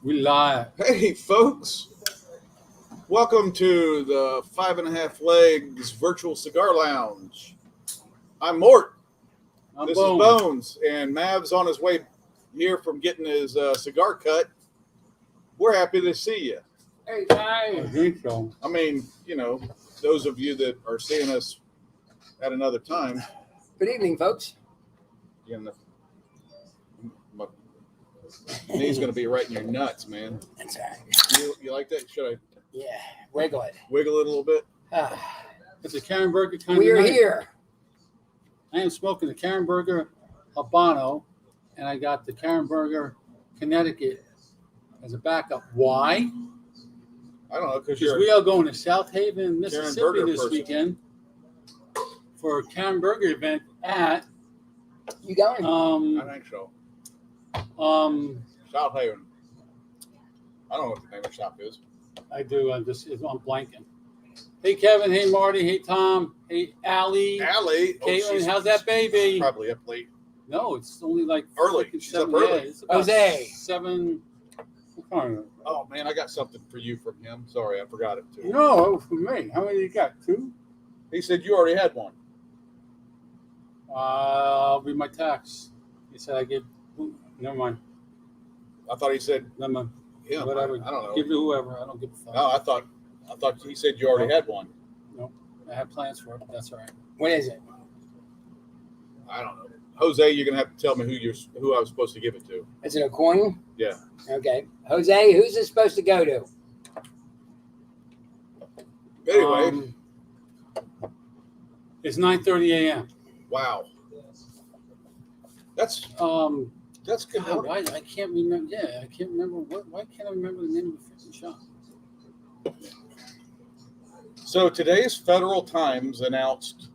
We live. Hey, folks. Welcome to the 5.5 Legs Virtual Cigar Lounge. I'm Mort. I'm This Bones. is Bones. And Mav's on his way here from getting his cigar cut. We're happy to see you. Hey I guys. think so. I mean, those of you that are seeing us at another time, Good evening, folks. my knee's going to be right in your nuts, man. That's all right. You like that? Should I Yeah, wiggle it. wiggle it a little bit? Ah, It's a Karen Burger kind we're of night. here. I am smoking the Karen Burger Habano, and I got the Karen Burger Connecticut as a backup. Why? I don't know, because Because you're we are going to South Haven, Mississippi Burger this person. weekend for a Karen Burger event at You going? I think so. um South Haven. I don't know what the name of the shop is. I do. I'm blanking. Hey Kevin. Hey Marty. Hey Tom. Hey Allie. Allie. Caitlin, how's that baby? Probably up late. No, it's only like Early. freaking She's up 7. early. Yeah, it's about Jose. 7. I can't remember. Oh man, I got something for you from him. Sorry, I forgot it too. No, it was for me. How many you got? 2? He said you already had one. I'll read my text. He said I give. Never mind. I thought he said Never mind. him. Whatever. I don't know. Give it to whoever. I don't give a fuck. No, I thought he said you already had one. I have plans for it, but that's all right. What is it? I don't know. Jose, you're gonna have to tell me who I was supposed to give it to. Is it a coin? Yeah. Okay. Jose, who's it supposed to go to? Anyway, It's 9:30 a.m. wow. That's good. God, why I can't remember. Yeah, I can't remember why can't I remember the name of the freaking shop? So today's Federal Times announced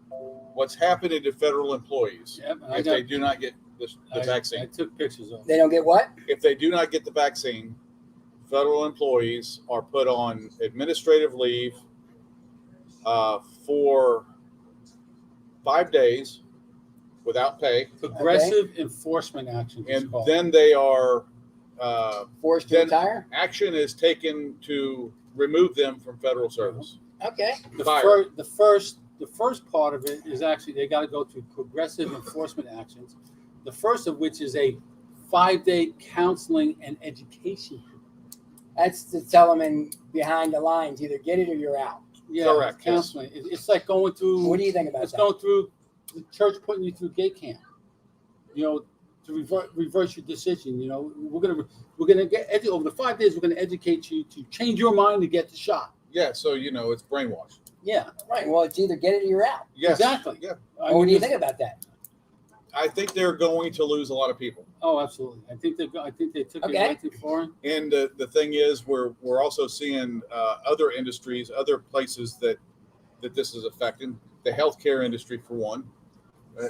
what's happening to federal employees Yep, and if they do not get the I vaccine. took pictures of it. They don't get what? If they do not get the vaccine, federal employees are put on administrative leave for 5 days without pay, Progressive enforcement action. it's and called. then they are Forced to then retire? action is taken to remove them from federal service. Okay. Fire. the first part of it is actually they got to go through progressive enforcement actions. The first of which is a 5-day counseling and education. That's to tell them in behind the lines, either get it or you're out. Yeah, Correct, yes. counseling. It's like going through. What do you think about It's that? going through the church putting you through gate camp. To reverse your decision. We're gonna get over the 5 days. We're gonna educate you to change your mind to get the shot. Yeah, so it's brainwashed. Yeah, Right. Well, it's either get it or you're out. Yes. exactly. Yeah. I What do you mean, think about that? I think they're going to lose a lot of people. Oh, absolutely. I think they took Okay. it right too far. And the thing is, we're also seeing other industries, other places that this is affecting. The healthcare industry, for one.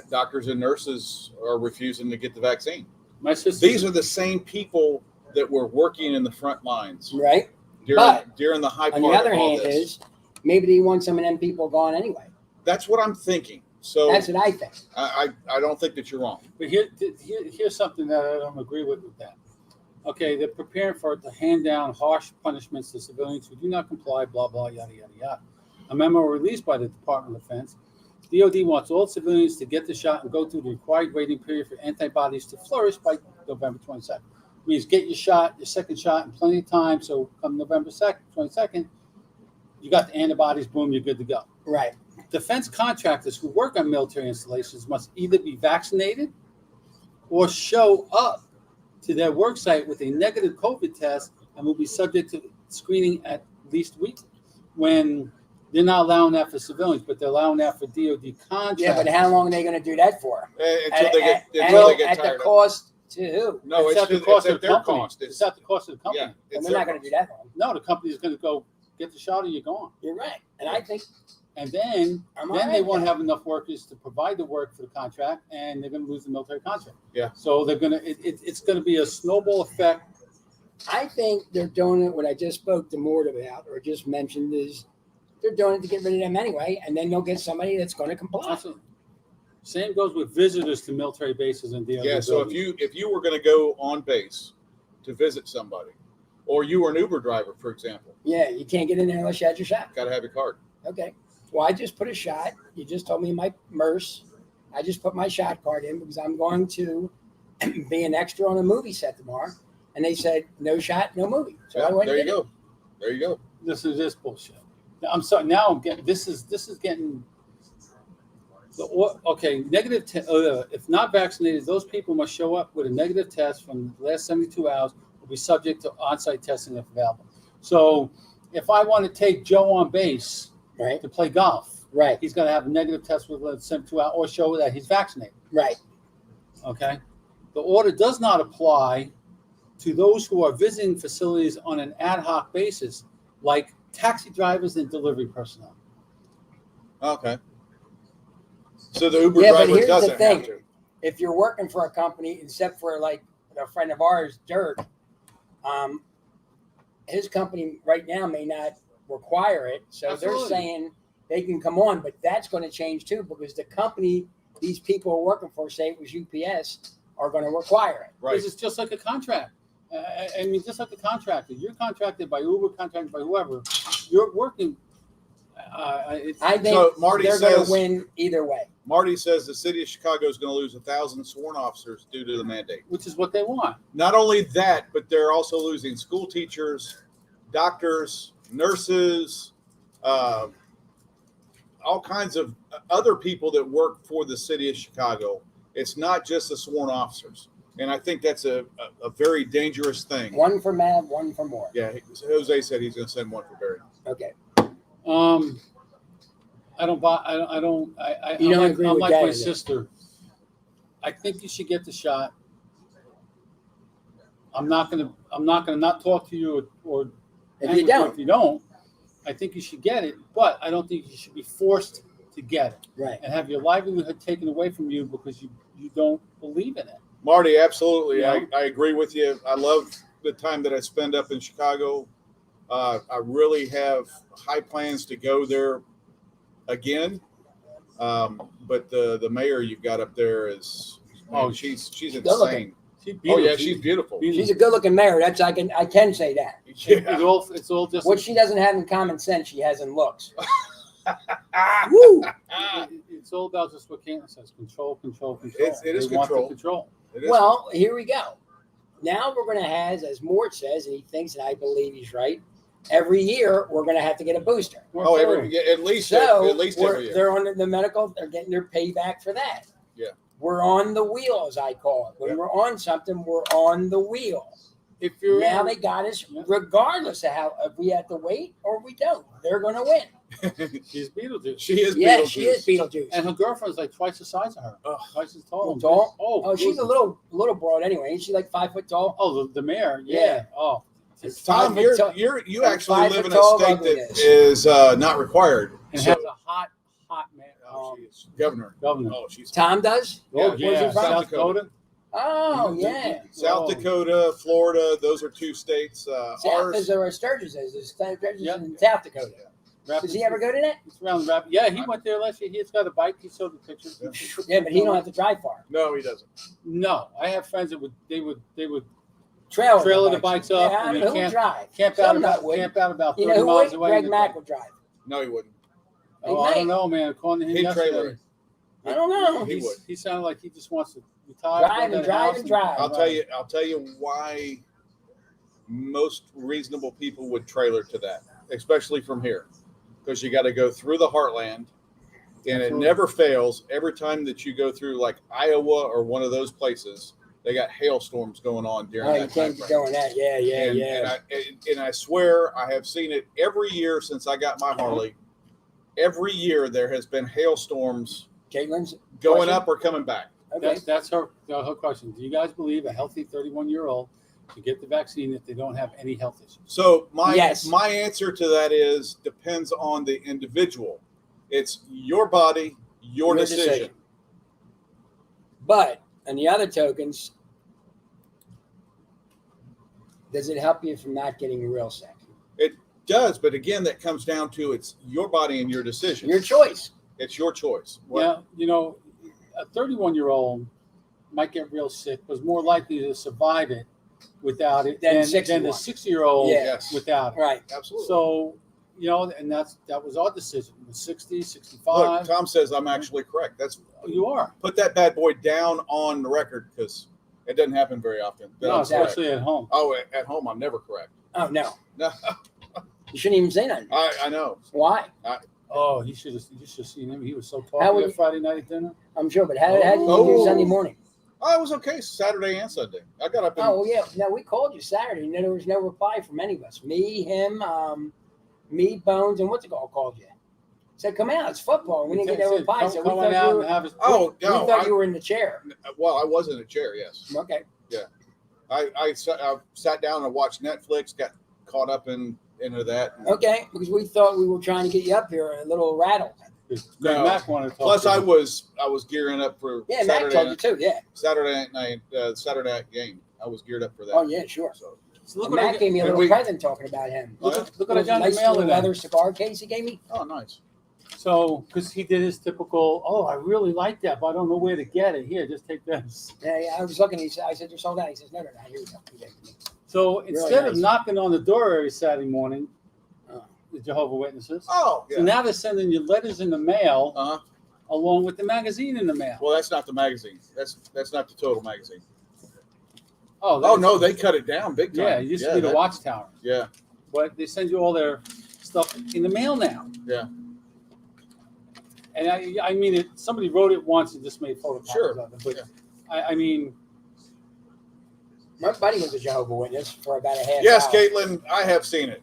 Doctors and nurses are refusing to get the vaccine. My sister. These are the same people that were working in the front lines Right? during the high On part the other of all hand this. is, maybe they want some of them people gone anyway. That's what I'm thinking. So That's what I think. I don't think that you're wrong. But here's something that I don't agree with that. Okay, they're preparing to hand down harsh punishments to civilians who do not comply, blah, blah, yada, yada, yada. A memo released by the Department of Defense. DOD wants all civilians to get the shot and go through the required waiting period for antibodies to flourish by November 22nd. Means get your shot, your second shot in plenty of time. So come November 22nd, you got the antibodies, boom, you're good to go. Right. Defense contractors who work on military installations must either be vaccinated or show up to their work site with a negative COVID test and will be subject to screening at least weekly. When they're not allowing that for civilians, but they're allowing that for DOD contractors. Yeah, but how long are they going to do that for? Until they get At tired the of cost to who? No, It's at the cost of the their company. cost. It's at the cost of the company. Yeah, And it's they're their not going to cost. do that long. No, the company's going to go get the shot or you're gone. You're right. And I think And then I'm they all right won't with have enough workers to provide the work for the contract, and they're going to lose the military contract. Yeah. So they're going to. It's going to be a snowball effect. I think they're doing it. What I just spoke to Mort about, or just mentioned, is they're doing it to get rid of them anyway, and then they'll get somebody that's going to comply. Also, same goes with visitors to military bases and DoD Yeah. So buildings. if you were going to go on base to visit somebody, Or you were an Uber driver, for example. Yeah, you can't get in there unless you had your shot. Got to have your card. Okay. Well, I just put a shot. You just told me my MERS. I just put my shot card in because I'm going to be an extra on a movie set tomorrow. And they said, no shot, no movie. So I went there you and did go. There you go. This is this bullshit. I'm sorry. Now I'm getting this is getting. Okay, negative. If not vaccinated, those people must show up with a negative test from the last 72 hours. Will be subject to on-site testing if available. So, if I want to take Joe on base Right. to play golf, Right. he's going to have a negative test within 72 hours or show that he's vaccinated. Right. Okay, the order does not apply to those who are visiting facilities on an ad hoc basis, like taxi drivers and delivery personnel. Okay. So the Uber Yeah, but driver here's the doesn't thing. have to. If you're working for a company, except for like a friend of ours, Dirk, his company right now may not require it. So Absolutely. they're saying they can come on, but that's going to change too because the company these people are working for, say it was UPS, are going to require it. Right. This is just like a contract. I mean, just like a contractor. You're contracted by Uber, contracted by whoever. You're working. I think So Marty they're going says- to win either way. Marty says the city of Chicago is going to lose 1,000 sworn officers due to the mandate. Which is what they want. Not only that, but they're also losing school teachers, doctors, nurses, all kinds of other people that work for the city of Chicago. It's not just the sworn officers. And I think that's a very dangerous thing. One for Mav, one for Mort. Yeah, Jose said he's going to send one for Barry. Okay. I don't buy. I don't. You don't agree I'm with like that, my is it? sister. I think you should get the shot. I'm not gonna not talk to you or If hang you with don't. If you don't, I think you should get it. But I don't think you should be forced to get it Right. and have your livelihood taken away from you because you don't believe in it. Marty, absolutely. Yeah. I agree with you. I love the time that I spend up in Chicago. I really have high plans to go there again. But the mayor you've got up there is, she's good looking. insane. She's Oh yeah, beautiful. she's beautiful. She's a good-looking mayor. That's I can say that. Yeah. It's all just What she doesn't have in common sense, she has in looks. Woo! It's all about just what Caitlin says: control. It is They want the control. control. It is. Well, here we go. Now we're going to have, as Mort says, and he thinks, and I believe he's right, every year we're going to have to get a booster. oh, at least So every year. they're on the medical, they're getting their payback for that. Yeah. We're on the wheel, as I call it. When Yeah. we're on something, we're on the wheel. If you're Now they got us, Yeah. regardless of how, if we have to wait or we don't. They're going to win. she's Beetlejuice. She is Yeah, Beetlejuice. she is Beetlejuice. And her girlfriend's like twice the size of her. Ugh. Twice as tall. Tall? Oh, She's a little broad anyway. Ain't she like 5 foot tall? Oh, the mayor. Yeah. Yeah. Oh, Tom, 5 foot tall. you And actually 5 live foot in a tall state ugly that is not required. and So- has a hot man. she's governor. Governor. Oh, she's Tom does? Oh, Yeah, yeah. where's he from? South Dakota. Oh, yeah. South Oh. Dakota, Florida. Those are two states. South Ours. is where Sturgis is. There's Sturgis Yeah. in South Dakota. Rapid- Does he ever go to that? It's around the rapid. Yeah, he went there last year. He's got a bike. He showed the pictures. Yeah, but he don't have to drive far. No, he doesn't. No, I have friends that would Trailer the bikes up Yeah, and who they would drive? camp Some out nut about would. 30 You know who miles would? away. Greg and Mack would drive. No, he wouldn't. Oh, I don't know, man. According to him He'd yesterday, trailer. I don't know. He would. He sounded like he just wants to retire. Drive go and to the drive house and drive. I'll tell you why most reasonable people would trailer to that, especially from here, because you got to go through the heartland, and it Absolutely. never fails. Every time that you go through like Iowa or one of those places, they got hailstorms going on during Oh, you that can't time be frame. doing that. Yeah, yeah, And I swear I have seen it every year since I got my Harley. Every year there has been hailstorms Caitlin's going question? up or coming back. Okay. That's her question. Do you guys believe a healthy 31-year-old should get the vaccine if they don't have any health issues? So Yes. my answer to that is depends on the individual. It's your body, your decision. But on the other tokens, does it help you from not getting real sick? It does, but again, that comes down to it's your body and your decision. Your choice. It's your choice. Yeah, a 31-year-old might get real sick, but is more likely to survive it without it Than than 61. the 60-year-old Yeah. Yes. without it. Right. Absolutely. So, and that was our decision. The 60, Look, 65. Tom says I'm actually correct. That's You are. put that bad boy down on the record because it doesn't happen very often. that No, I'm correct. especially at home. Oh, at home I'm never correct. Oh no, No, you shouldn't even say nothing. I know. Why? Oh, you should have seen him. He was so How talkative would- Friday night at dinner. I'm sure, but how did you Oh. do Sunday morning? Oh, it was okay Saturday and Sunday. I got up and Oh well, yeah. No, we called you Saturday, and there was no reply from any of us. Me, him, me, Bones, and what's it called you? Said, "Come out, it's football." And we didn't get no reply, so we Come thought out you and have his. oh we no, thought you were in the chair. well I was in a chair. Yes, Okay. I sat down and watched Netflix. Got caught up into that. Okay, because we thought we were trying to get you up here a little rattled. Greg No. Mack wanted to talk. Plus, to I him. was gearing up for Yeah, Matt told you too. Yeah. Saturday night game. I was geared up for that. Oh yeah, sure. So So look what I Matt get- gave me a and little we- present talking about him. Oh, yeah? Look what I It was got a in the nice mail little today. leather cigar case he gave me. oh nice. So, because he did his typical, oh, I really like that, but I don't know where to get it. Here, just take this. Yeah, I was looking. I said, "You're sold out." He says, "No, here you go." He gave it to me. So instead of nice. knocking on the door every Saturday morning, Oh. the Jehovah's Witnesses, Oh so yeah. now they're sending you letters in the mail Uh huh. along with the magazine in the mail. Well, that's not the magazine. That's not the total magazine. Oh, Oh that's- no, they cut it down big time. Yeah, it used to be the that- Watchtower, Yeah, but they send you all their stuff in the mail now. yeah. And I mean, somebody wrote it once and just made photocopies Sure. of it. But Yeah. I mean, My buddy was a Jehovah's Witness for about a half Yes, hour. Caitlin, I have seen it.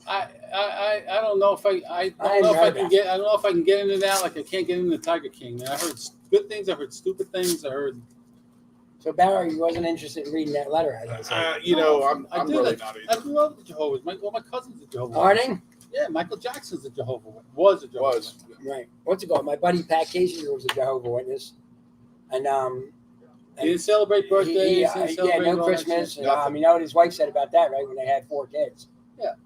I don't know if I don't I know if I heard can that. get I don't know if I can get into that like I can't get into Tiger King. I heard good things, I heard stupid things, I heard. So Barry wasn't interested in reading that letter, I guess. I'm do really that. not I either. grew up with Jehovah's. All my cousins are Jehovah's. Are they? Yeah, Michael Jackson's a Jehovah's Witness. Was a Jehovah's Was. Witness. Right. What's it called? My buddy Pat Casey was a Jehovah's Witness, and He didn't celebrate birthdays. Didn't celebrate no all that Christmas. shit. And, you know what his wife said about that, right? When they had 4 kids,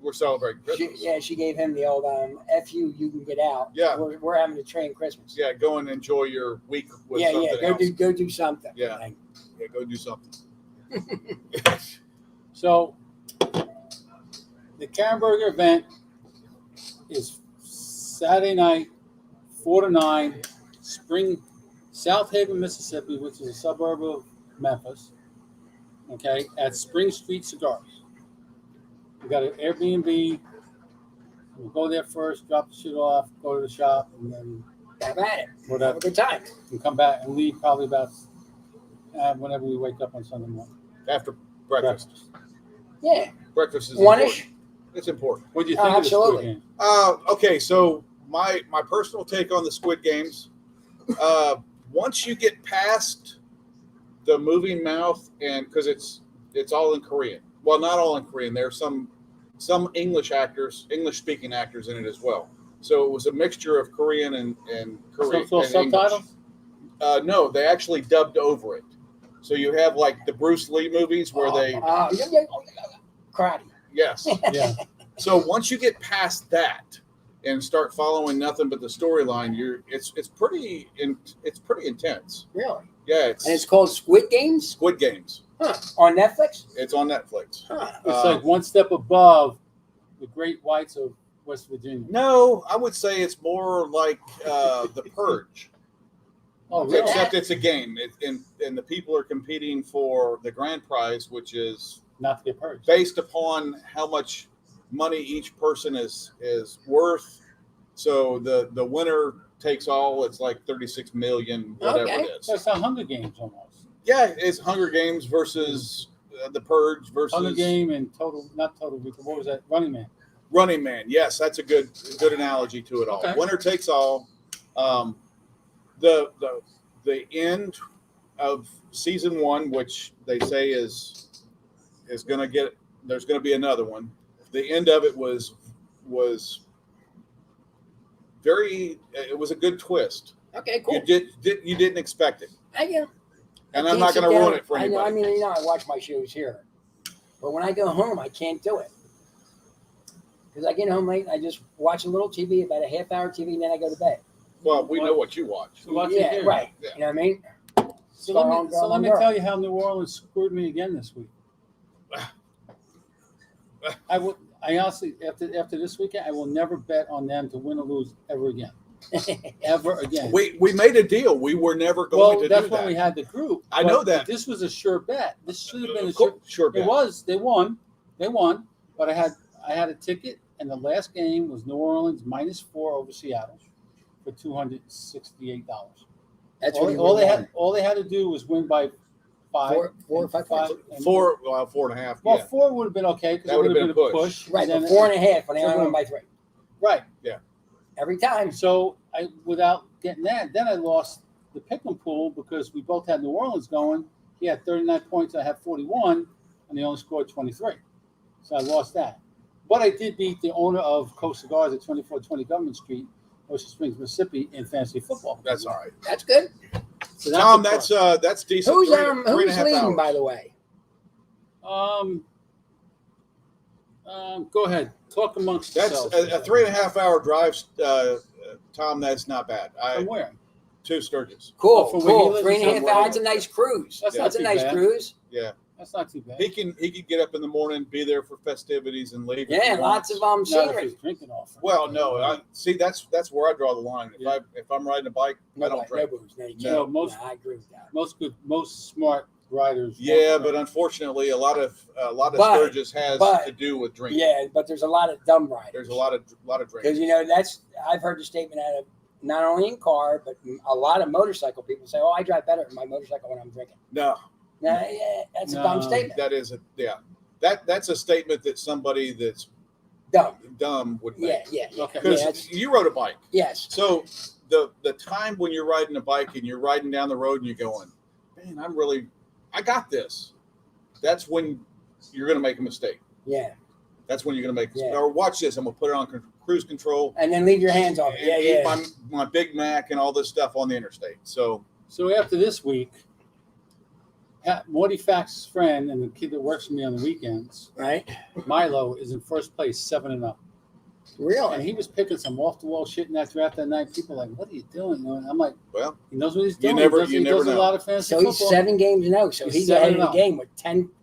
We're celebrating Christmas. she gave him the old "F you can get out." Yeah. we're having a train Christmas. Yeah, go and enjoy your week with yeah, something else. go do something. Yeah. Like, Yeah, go do something. So the Karenberger event is Saturday night, 4 to 9, South Haven, Mississippi, which is a suburb of Memphis. Okay, at Spring Street Cigars. We got an Airbnb. We'll go there first, drop the shit off, go to the shop, and then have at it. Have whatever. a good time. And come back and leave probably about whenever we wake up on Sunday morning. After breakfast. Yeah, Breakfast is one-ish. important. It's important. What do you Oh, think of the Squid absolutely. Game? Okay, so my personal take on the Squid Games, once you get past the moving mouth, and because it's all in Korean. Well, not all in Korean. There are some English speaking actors in it as well. So it was a mixture of Korean and Korean. So and subtitles? English. No, they actually dubbed over it. So you have like the Bruce Lee movies where Karate. yes. Yeah. So once you get past that and start following nothing but the storyline, it's pretty intense. Really? Yeah, And it's called Squid Games? Squid Games. Huh. On Netflix? It's on Netflix. Huh. It's like one step above the Great Whites of West Virginia. No, I would say it's more like The Purge, Oh, really? except it's a game, and the people are competing for the grand prize, which is Not to get purged. based upon how much money each person is worth. So the winner takes all. It's like 36 million, whatever Okay. it is. So it's a Hunger Games almost. Yeah, it's Hunger Games versus The Purge versus Hunger Game and not Total Recall. What was that? Running Man. Running Man. Yes, that's a good analogy to it all. Okay. Winner takes all. The end of season 1, which they say is going to get. There's going to be another one. The end of it was very. It was a good twist. Okay, cool. You didn't expect it, And I'm not going to ruin it for I anybody. mean, I watch my shows here, but when I go home, I can't do it because I get home late. I just watch a little TV, about a half-hour TV, and then I go to bed. Well, we know what you watch. So watch it Yeah, here. right. Yeah. You know what I mean? So Star let on me, girl so let on me girl. tell you how New Orleans screwed me again this week. I honestly, after this weekend, I will never bet on them to win or lose ever again. Ever again. We made a deal. We were never going to that's do when that. we had the group. I know that. But this was a sure bet. This should have been a Sure bet. It was. They won. But I had a ticket, and the last game was New Orleans -4 over Seattle for $268. That's what All they had to do was win by 5, 4 or 5 points. and- 4.5. Well, Yeah. 4 would have been okay because That it would have been a push. Right, and but then- 4.5 when they So only won we're- by 3. Right. Every time. So without getting that, then I lost the pick'em pool because we both had New Orleans going. He had 39 points, I had 41, and he only scored 23. So I lost that. But I did beat the owner of Coast Cigars at 2420 Government Street, Ocean Springs, Mississippi, in fantasy football. That's all right. That's good. So Tom, a plus. that's decent. Who's Three and a who's half leading, hours. by the way? Go ahead. Talk amongst That's yourselves. a 3.5 hour drive, Tom. That's not bad. From where? 2 Sturgis. Cool, from where he cool. lives 3.5 somewhere. hours. That's a nice cruise. That's That's not a too nice bad. cruise. Yeah, That's not too bad. he can get up in the morning, be there for festivities, and leave. if he Yeah, lots wants. of Not if scenery. he's drinking off. Well, no, see that's where I draw the line. Yeah. If I'm riding a bike, I don't drink. No booze. No, you No, can't. I agree with that. Most smart riders. Yeah, won't but drink. unfortunately, a lot of But- Sturgis has but- to do with drinking. Yeah, but there's a lot of dumb riders. There's a lot of Because, drinking. I've heard the statement out of not only in car, but a lot of motorcycle people say, oh, I drive better in my motorcycle when I'm drinking. No, Now, yeah, that's a No. dumb statement. that's a statement that somebody that's dumb would Yeah, make. yeah, yeah. Okay. Because Yeah, that's- you rode a bike. yes. So the time when you're riding a bike and you're riding down the road and you're going, man, I got this. That's when you're going to make a mistake. Yeah. That's when you're going to make. Yeah. Or watch this. I'm going to put it on cruise control. And then leave your hands off it. And Yeah, eat yeah. my Big Mac and all this stuff on the interstate. So So after this week, Morty Fax's friend and the kid that works for me on the weekends, Right? Milo, is in first place, 7-0. And Really? he was picking some off-the-wall shit in that draft that night. People were like, what are you doing? And I'm like, well, he knows what he's You doing. never he know. does a lot of fantasy So he's football. 7 games and 0. So He's he's ahead of the 7-0. game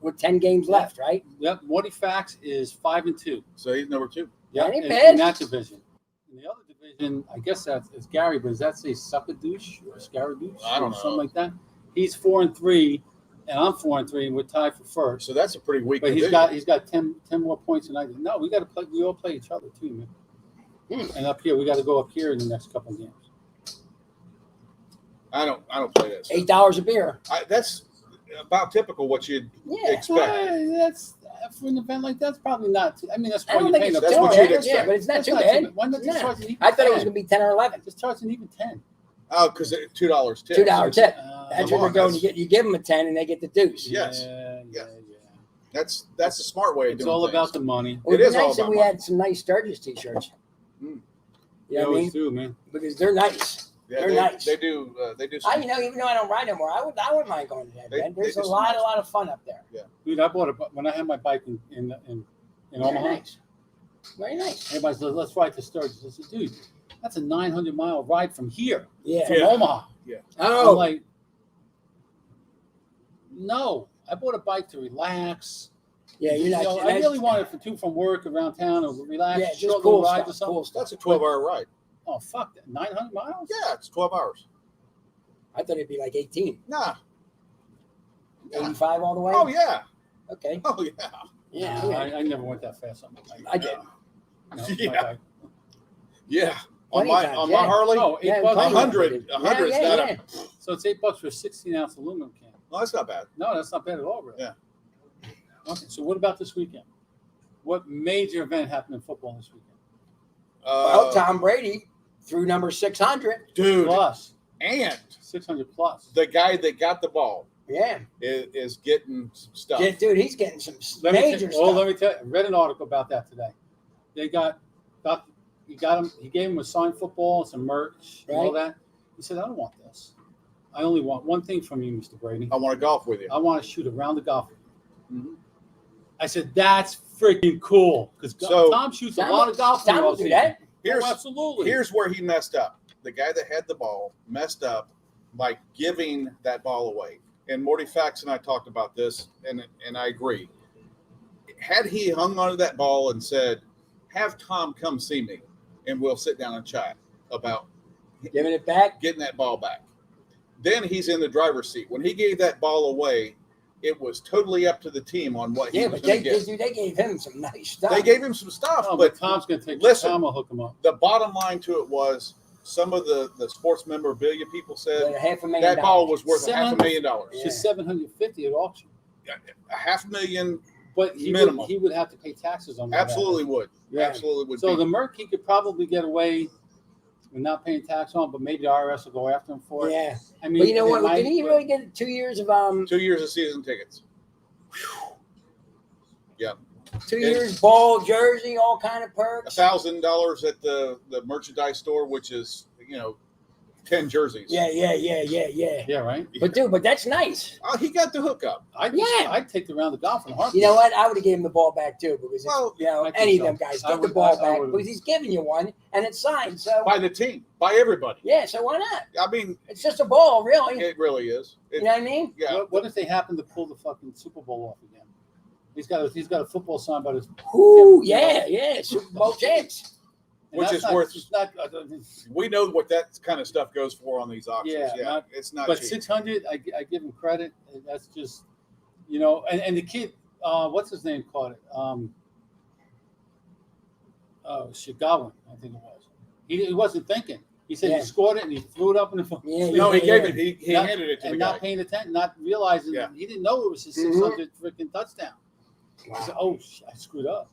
with 10 games left, right? Yep, Morty Fax is 5-2. so he's number 2. Yep, That ain't in bad. that division. In the other division, I guess it's Gary, but does that say Suckadoosh or Scaradoosh? I don't or know. something like that. He's 4-3, and I'm 4-3, and we're tied for first. So that's a pretty weak. But he's division. got 10 more points than I do. No, we got to play. We all play each other too, man. And up here, we got to go up here in the next couple of games. I don't play this. $8 a beer. That's about typical what you'd Yeah. expect. That's for an event like that's probably not. I mean, that's I why don't you think pay it's the That's too what bad. you'd expect. Yeah, but it's not That's too not bad. Why not just No. charge an even I thought it was 10? going to be 10 or 11. Just charge an even 10. Oh, because $2 tip. $2 tip. That's Come what on, they're going. that's- You give them a 10 and they get the deuce. Yes. Yeah. That's a smart way of It's doing all things. about the money. It would It be is all nice if about we money. had some nice Sturgis t-shirts. Mm. You know what I mean? do, man. Because they're nice. Yeah, They're nice. They do. They do. Some, Even though I don't ride no more, I wouldn't mind going to that They- event. they There's do a some lot nice- of fun up there. Dude, I bought when I had my bike in Very Omaha. nice. Very nice. Everybody said, "Let's ride to Sturgis." I said, "Dude, that's a 900-mile ride from here, Yeah. from Yeah. Omaha." I'm Oh, like, no, I bought a bike to relax. yeah. You're not. I really wanted from work around town or relax, Yeah, just short cool little rides or stuff. something. Cool stuff. That's a 12-hour ride. Oh fuck that! 900 miles? Yeah, it's 12 hours. I thought it'd be like 18, Nah. 85 all the way. Oh yeah. Okay. Oh yeah. Yeah. No, okay. I never went that fast on my bike. I did. No, my Yeah. bike. Yeah. On Plenty my of times, on yeah. my Harley. Oh, Yeah, $8 plenty of 100 times. 100 is Yeah, not yeah. a. So it's $8 for a 16-ounce aluminum can. Well, that's not bad. No, that's not bad at all, really. Yeah. Okay, so what about this weekend? What major event happened in football this weekend? Well, Tom Brady threw number 600. Dude, Plus, and 600 plus. the guy that got the ball Yeah. is getting some stuff. Yeah, dude, he's getting some Let me major tell- stuff. let me tell you, I read an article about that today. They he gave him a signed football, some merch, and all that. He said, I don't want this. I only want one thing from you, Mr. Brady. I want to golf with you. I want to shoot around the golf. Mhm. I said, that's freaking cool. Because So- Tom shoots a lot of golf. Tom will do that. Here's, absolutely. Here's where he messed up. The guy that had the ball messed up by giving that ball away. And Morty Fax and I talked about this, and I agree. Had he hung onto that ball and said, "Have Tom come see me, and we'll sit down and chat about Giving it back. getting that ball back," then he's in the driver's seat. When he gave that ball away, it was totally up to the team on what he was but going to get. they gave him some nice stuff. They gave him some stuff, Oh, but but Tom's going to take. listen, Tom will hook him up. the bottom line to it was some of the sports memorabilia people said $500,000. that ball was worth $500,000. Yeah. Just $750 at auction. $500,000 But he minimum. would have to pay taxes on that. Absolutely would. Yeah. Absolutely would. So be. the Merc he could probably get away with not paying tax on, but maybe the IRS will go after him for it. Yeah. I mean, But you know they what? might, Did he but- really get 2 years of 2 years of season tickets. 2 years ball jersey, all kind of perks? $1,000 at the merchandise store, which is 10 jerseys. Yeah. Yeah, right. But that's nice. Oh, he got the hookup. I'd take the round of golf in a heartbeat. You know what? I would have given him the ball back too, because Well, I think any so. of them guys I get the would- ball I back would've. because he's giving you one and it's signed. So By the team, by everybody. yeah, so why not? I mean, It's just a ball, really. it really is. You know what I mean? Yeah. What if they happen to pull the fucking Super Bowl off again? He's got a football signed by his. Ooh, yeah, Super Bowl champs. and Which that's is worth- It's not. We know what that kind of stuff goes for on these auctions. Yeah, It's not But cheap. 600, I give him credit. And that's just, and the kid, what's his name caught it? Cigar, I think it was. He wasn't thinking. He said Yeah. he scored it and he threw it up in the phone. Yeah, No, he yeah. gave it. He Not- handed it to the And guy. not paying attention, not realizing Yeah. that he didn't know it was his Mhm. 600 freaking touchdown. Wow. He said, "Oh, I screwed up."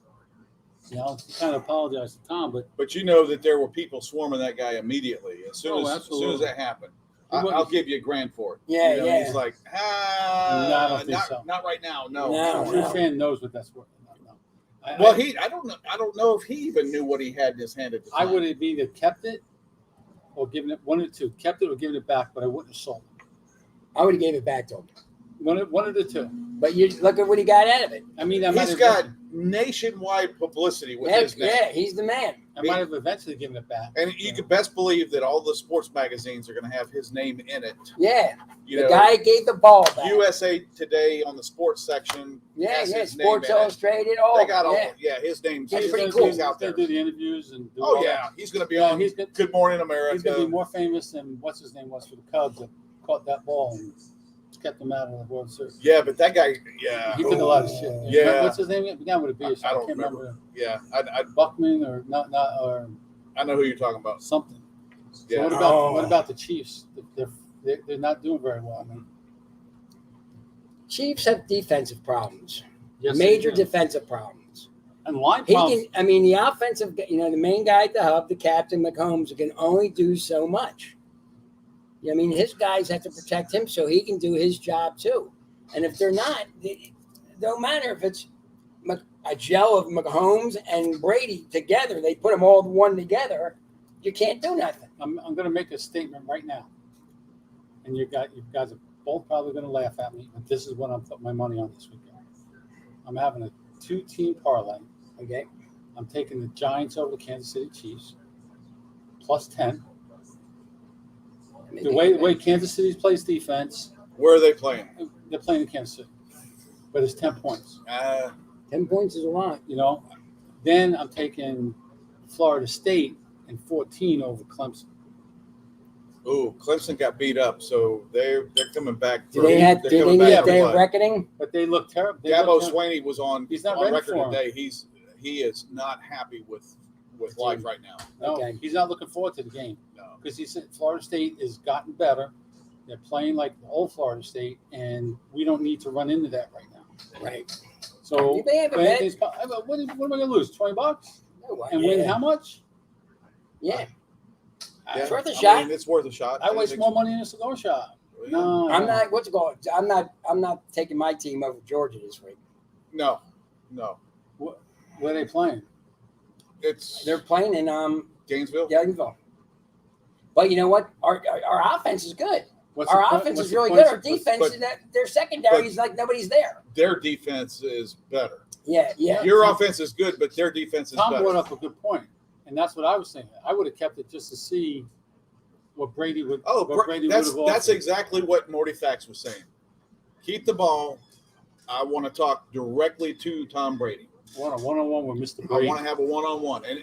He kind of apologized to Tom, but But you know that there were people swarming that guy immediately as soon Oh, as absolutely. that happened. He wasn't- I'll give you $1,000 for it. Yeah, You know, yeah. He's like, No, I don't think so. not right now. No. No, a true fan knows what that's worth. No. Well, I don't know if he even knew what he had in his hand at the I time. would have either kept it or given it, one of the two. Kept it or given it back, but I wouldn't have sold it. I would have gave it back to him. One of the two. But you look at what he got out of it. I mean, I might He's have got nationwide publicity with his name. Yeah, he's the man. I might have eventually given it back. And you can best believe that all the sports magazines are going to have his name in it. Yeah, You the know, guy gave the ball back. USA Today on the sports section. Yeah, has yeah. his name Sports in it. Illustrated. All They got all. yeah. Yeah, his name's That's He's pretty gonna cool. do- He's out He's there. going to do the interviews and do Oh all yeah, that. he's going to be Yeah, on he's good. Good Morning He's going America. to be more famous than what's his name was for the Cubs that caught that ball and kept them out of the World Series. Yeah, but that guy. Yeah, He took a lot of shit. Yeah. What's his name? It began with a B. I So I don't can't remember. remember. Yeah, Buckman or not or I know who you're talking about. something. So Yeah. what about the Chiefs? They're not doing very well. I mean, Chiefs have defensive problems. yes, Major they do. defensive problems. and line He problems. can. I mean, the offensive. The main guy at the hub, the captain, McCombs, can only do so much. I mean, his guys have to protect him so he can do his job too. And if they're not, it don't matter if it's a gel of Mahomes and Brady together. They put them all one together. You can't do nothing. I'm going to make a statement right now, and you guys are both probably going to laugh at me, but this is what I'm putting my money on this weekend. I'm having a 2-team parlay. Okay. I'm taking the Giants over the Kansas City Chiefs, plus 10. The way Kansas City plays defense, Where are they playing? they're playing in Kansas City, but it's 10 points. 10 points is a lot. Then I'm taking Florida State and 14 over Clemson. Ooh, Clemson got beat up, so they're coming back. Do they they're need coming a back for day of blood. reckoning? But they look terrible. Dabo Swinney was on He's not ready record for 'em. today. He is not happy with life right now. No, Okay. he's not looking forward to the game No. because he said Florida State has gotten better. They're playing like the old Florida State, and we don't need to run into that right now. Right. So You may have a but bet. anything's what am I going to lose? $20 and yeah. win how much? Yeah. Yeah, It's worth a I shot. mean, it's worth a shot. I waste more money in a cigar shop. No, I'm not. What's it called? I'm not taking my team over Georgia this week. No. Where are they playing? It's They're playing in Gainesville. Youngville. But you know what? Our offense is good. What's Our the point- offense what's is the really points- good. Our defense but- is that their secondary is like nobody's there. Their defense is better. Yeah. Your offense is good, but their defense is Tom better. brought up a good point, and that's what I was saying. I would have kept it just to see, what Brady would. Oh, what Brady would that's have offered. that's exactly what Morty Fax was saying. Keep the ball. I want to talk directly to Tom Brady. I want a one-on-one with Mr. I Brady. want to have a one-on-one, and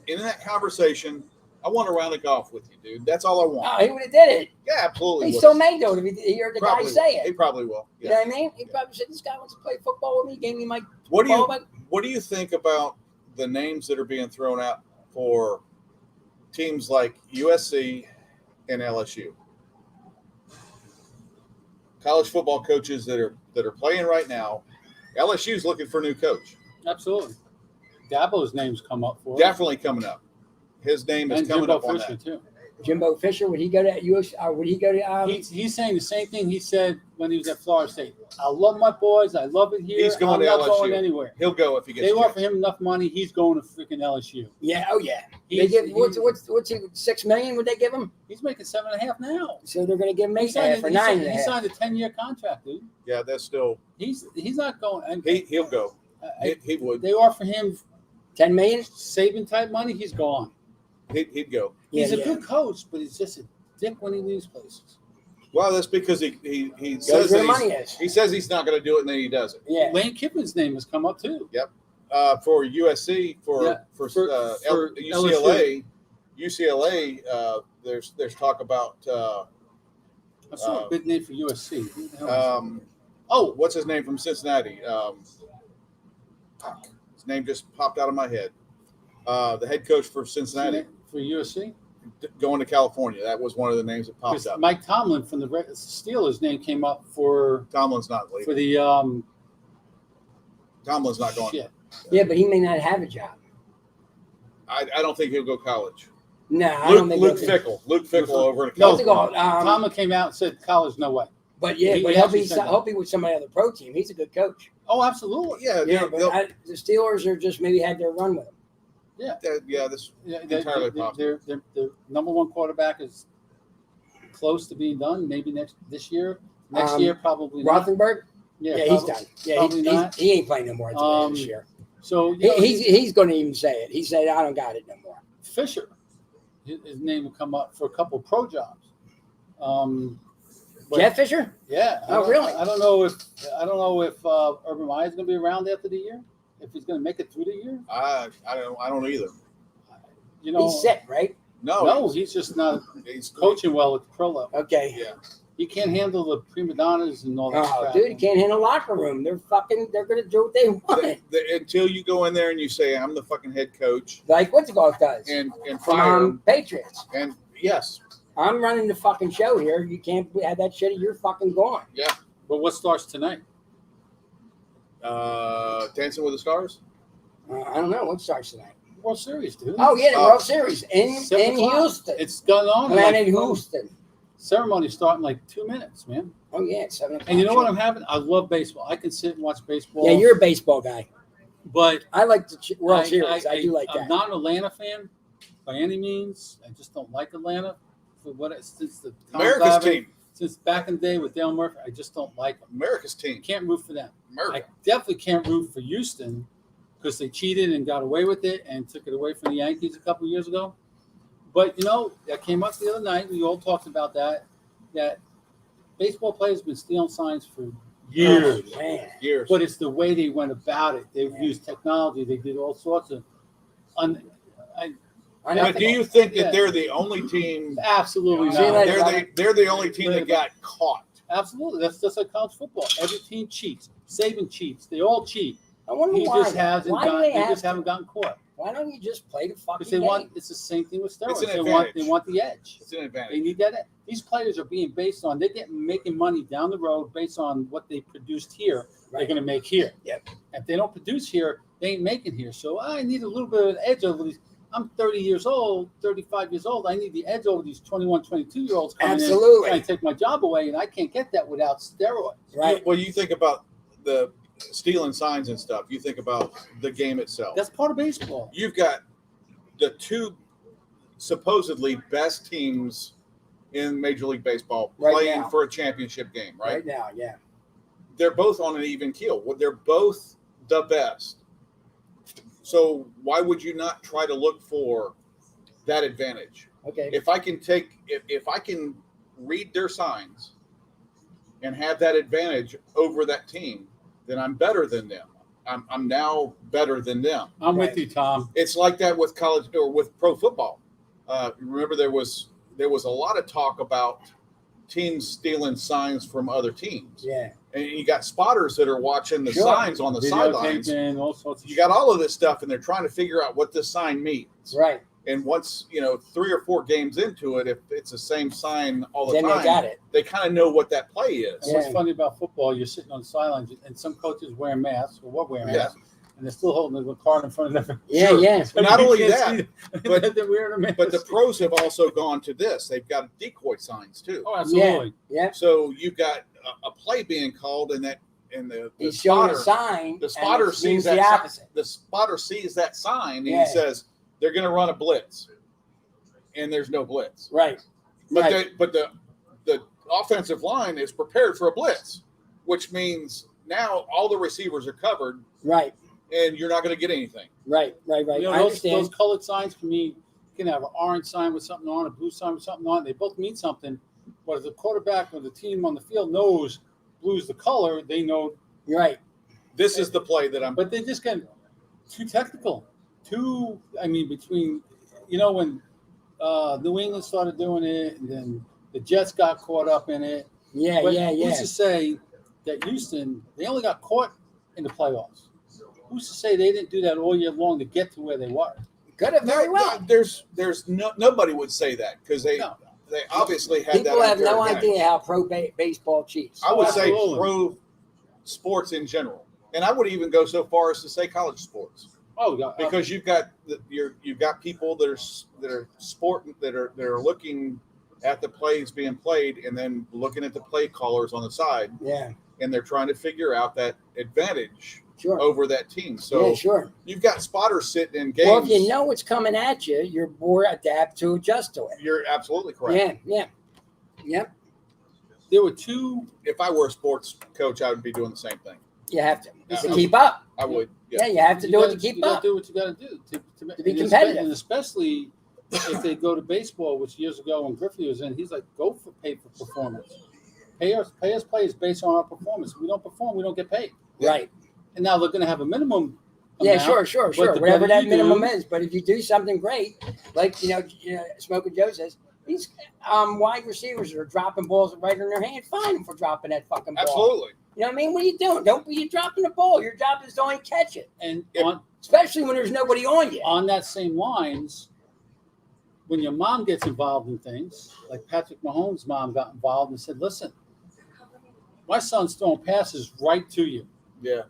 in that conversation, I want to round of golf with you, dude. That's all I want. Oh, he would have did it. Yeah, absolutely. He would. still may do it if he heard the guy Probably say He it. probably will. You Yeah. know what I mean? He probably said, "This guy wants to play football with me. Gave me my What do you ball, but What do you think about the names that are being thrown out for teams like USC and LSU? College football coaches that are playing right now. LSU's looking for a new coach. Absolutely. Dabo's name's come up for it. Definitely coming up. His name is And coming Jimbo up on Fisher that. too. Jimbo Fisher, would he go to US? Would he go to? He's saying the same thing he said when he was at Florida State. I love my boys. I love it here. He's going I'm to not LSU. going anywhere. He'll go if he gets. They a offer chance. him enough money. He's going to freaking LSU. Yeah. Oh yeah. They He's, give he's, what's he $6 million? Would they give him? he's making 7.5 now. So they're going to give him He 8.5 or 9.5. he signed a 10-year contract, dude. Yeah, that's still. He's not going. And He'll go. He would. they offer him $10 million. saving type money. He's gone. He'd go. He's Yeah, a good coach, but he's just a dick when he leaves places. Well, that's because he Goes says where the that money is. he says he's not going to do it, and then he does it. Yeah. Lane Kiffin's name has come up too. For USC, for LSU. UCLA, there's talk about I saw a big name for USC. Who the hell is oh, what's his name from Cincinnati? Fuck. His name just popped out of my head. The head coach for Cincinnati for USC? going to California. That was one of the names that popped Because up. Mike Tomlin from the Steelers' name came up for Tomlin's not leaving. the Tomlin's not going. shit. Yeah, but he may not have a job. I don't think he'll go college. No, I don't think. Luke Fickle over in No, What's it called? Tomlin came out and said college, no way. But yeah, he but he'll actually be said that. he'll be with somebody on the pro team. He's a good coach. Oh, absolutely. Yeah, Yeah, but the Steelers are just maybe had their run with him. this Yeah, Entirely possible. their number one quarterback is close to being done. Maybe this year. Next year, probably not. Rothenberg. Yeah, he's probably- done. Yeah, probably not. he ain't playing no more at the end of this year. So you know, He's going to even say it. He said, "I don't got it no more." Fisher, his name will come up for a couple pro jobs. But- Jeff Fisher. Yeah. Oh, really? I don't know if Urban Meyer's going to be around after the year. If he's going to make it through the year, I don't either. you know. He's sick, right? No, he's just not he's coaching well at the pro level. Okay. Yeah. He can't handle the prima donnas and all that Oh, crap. dude, he can't handle locker room. They're going to do what they want. Until you go in there and you say, "I'm the fucking head coach," Like what's it called does? and fire him, Patriots. and yes, I'm running the fucking show here. You can't have that shit. You're fucking gone. But what starts tonight? Dancing with the Stars. I don't know what starts tonight. World Series, dude. Oh yeah, the Oh. World Series in 7 o'clock. Houston. It's going on. Planet like, Houston. Ceremony starting like 2 minutes, man. Oh yeah, it's 7 o'clock. And you know what I'm having? I love baseball. I can sit and watch baseball. Yeah, you're a baseball guy. But I like the World Series. I do like I'm that. not an Atlanta fan by any means. I just don't like Atlanta for what since the Tom America's Glavine- team. Since back in the day with Dale Murphy, I just don't like them. America's team. Can't root for them. I America. definitely can't root for Houston because they cheated and got away with it and took it away from the Yankees a couple of years ago. But you know, that came up the other night. We all talked about that baseball players have been stealing signs for years. Oh, man. Years. But it's the way they went about it. They've used technology. They did all sorts of. But do you think that Yeah. they're the only team? Absolutely See you not. later. They're the only team that got caught. Absolutely. That's just like college football. Every team cheats. Saban cheats. They all cheat. I wonder He why. just hasn't Why do gotten. they They have just to? haven't gotten caught Why don't you just play the fucking because they game? want. It's the same thing with steroids. It's an They advantage. want the edge. It's an advantage. They need that. These players are being based on. They're making money down the road based on what they produced here. They're Right. going to make here. Yep. If they don't produce here, they ain't making here. So I need a little bit of an edge over these. I'm 30 years old, 35 years old. I need the edge over these 21, 22-year-olds coming Absolutely. in trying to take my job away, and I can't get that without steroids. Right. Well, you think about the stealing signs and stuff. You think about the game itself. That's part of baseball. You've got the two supposedly best teams in Major League Baseball Right playing now. for a championship game, right? Right now, yeah. They're both on an even keel. They're both the best. So why would you not try to look for that advantage. Okay. If I can read their signs and have that advantage over that team, then I'm better than them. I'm now better than them. I'm with you, Tom. It's like that with college or with pro football. Remember, there was a lot of talk about teams stealing signs from other teams. Yeah. And you got spotters that are watching the Sure. signs on the sidelines. Videotaping, all sorts of You got all of this stuff, and they're trying to figure out what this sign means. Right. And once 3 or 4 games into it, if it's the same sign all the Then time, they got it. they kind of know what that play is. And what's Yeah. funny about football, you're sitting on the sidelines, and some coaches wearing masks or what wearing Yeah. masks, and they're still holding the card in front of them. Yeah, Sure. yeah. So Not you only can't that, see but- that they're wearing a mask. But the pros have also gone to this. They've got decoy signs too. Oh, absolutely. Yeah. So you've got a play being called, and the He's showing a spotter, sign. the spotter and it sees means that the sign. opposite. The spotter sees that sign, and Yeah. he says they're going to run a blitz, and there's no blitz. Right. But Right. the offensive line is prepared for a blitz, which means now all the receivers are covered, Right. and you're not going to get anything. Right. Right. You know, I those understand. colored signs can mean you can have an orange sign with something on, a blue sign with something on. They both mean something. But if the quarterback or the team on the field knows blue's the color, they know. You're right. This is the play that I'm. But they just get too technical. Between, when New England started doing it, and then the Jets got caught up in it. Yeah. But Yeah. who's to say that Houston, they only got caught in the playoffs? Who's to say they didn't do that all year long to get to where they were? Could have very well. There's nobody would say that because they obviously had People that. have no advantage. idea how pro baseball cheats. I would say Absolutely. pro sports in general, and I would even go so far as to say college sports, Oh, yeah. because you've got people that are looking at the plays being played and then looking at the play callers on the side, Yeah. and they're trying to figure out that advantage Sure. over that team. So Yeah. Sure. you've got spotters sitting in games. Well, if you know what's coming at you, you're more adapt to adjust to it. You're absolutely correct. Yeah. Yep. There were two. If I were a sports coach, I would be doing the same thing. You have to Yeah. keep up. I would. Yeah. You have to do it to keep You gotta up. do what you got to do To be and competitive. And especially if they go to baseball, which years ago when Griffey was in, he's like, pay for performance. Pay us players based on our performance. If we don't perform, we don't get paid. Right. And now they're going to have a minimum. Yeah, amount, sure. but the Whatever better that you minimum do- is. But if you do something great, like Smoker Joe says, these wide receivers are dropping balls right in their hand. Fine them for dropping that fucking ball. Absolutely. You know what I mean? What are you doing? Don't be dropping the ball. Your job is to only catch it, And If- especially when there's nobody on you. on that same lines, when your mom gets involved in things, like Patrick Mahomes' mom got involved and said, listen, my son's throwing passes right to you. Yeah.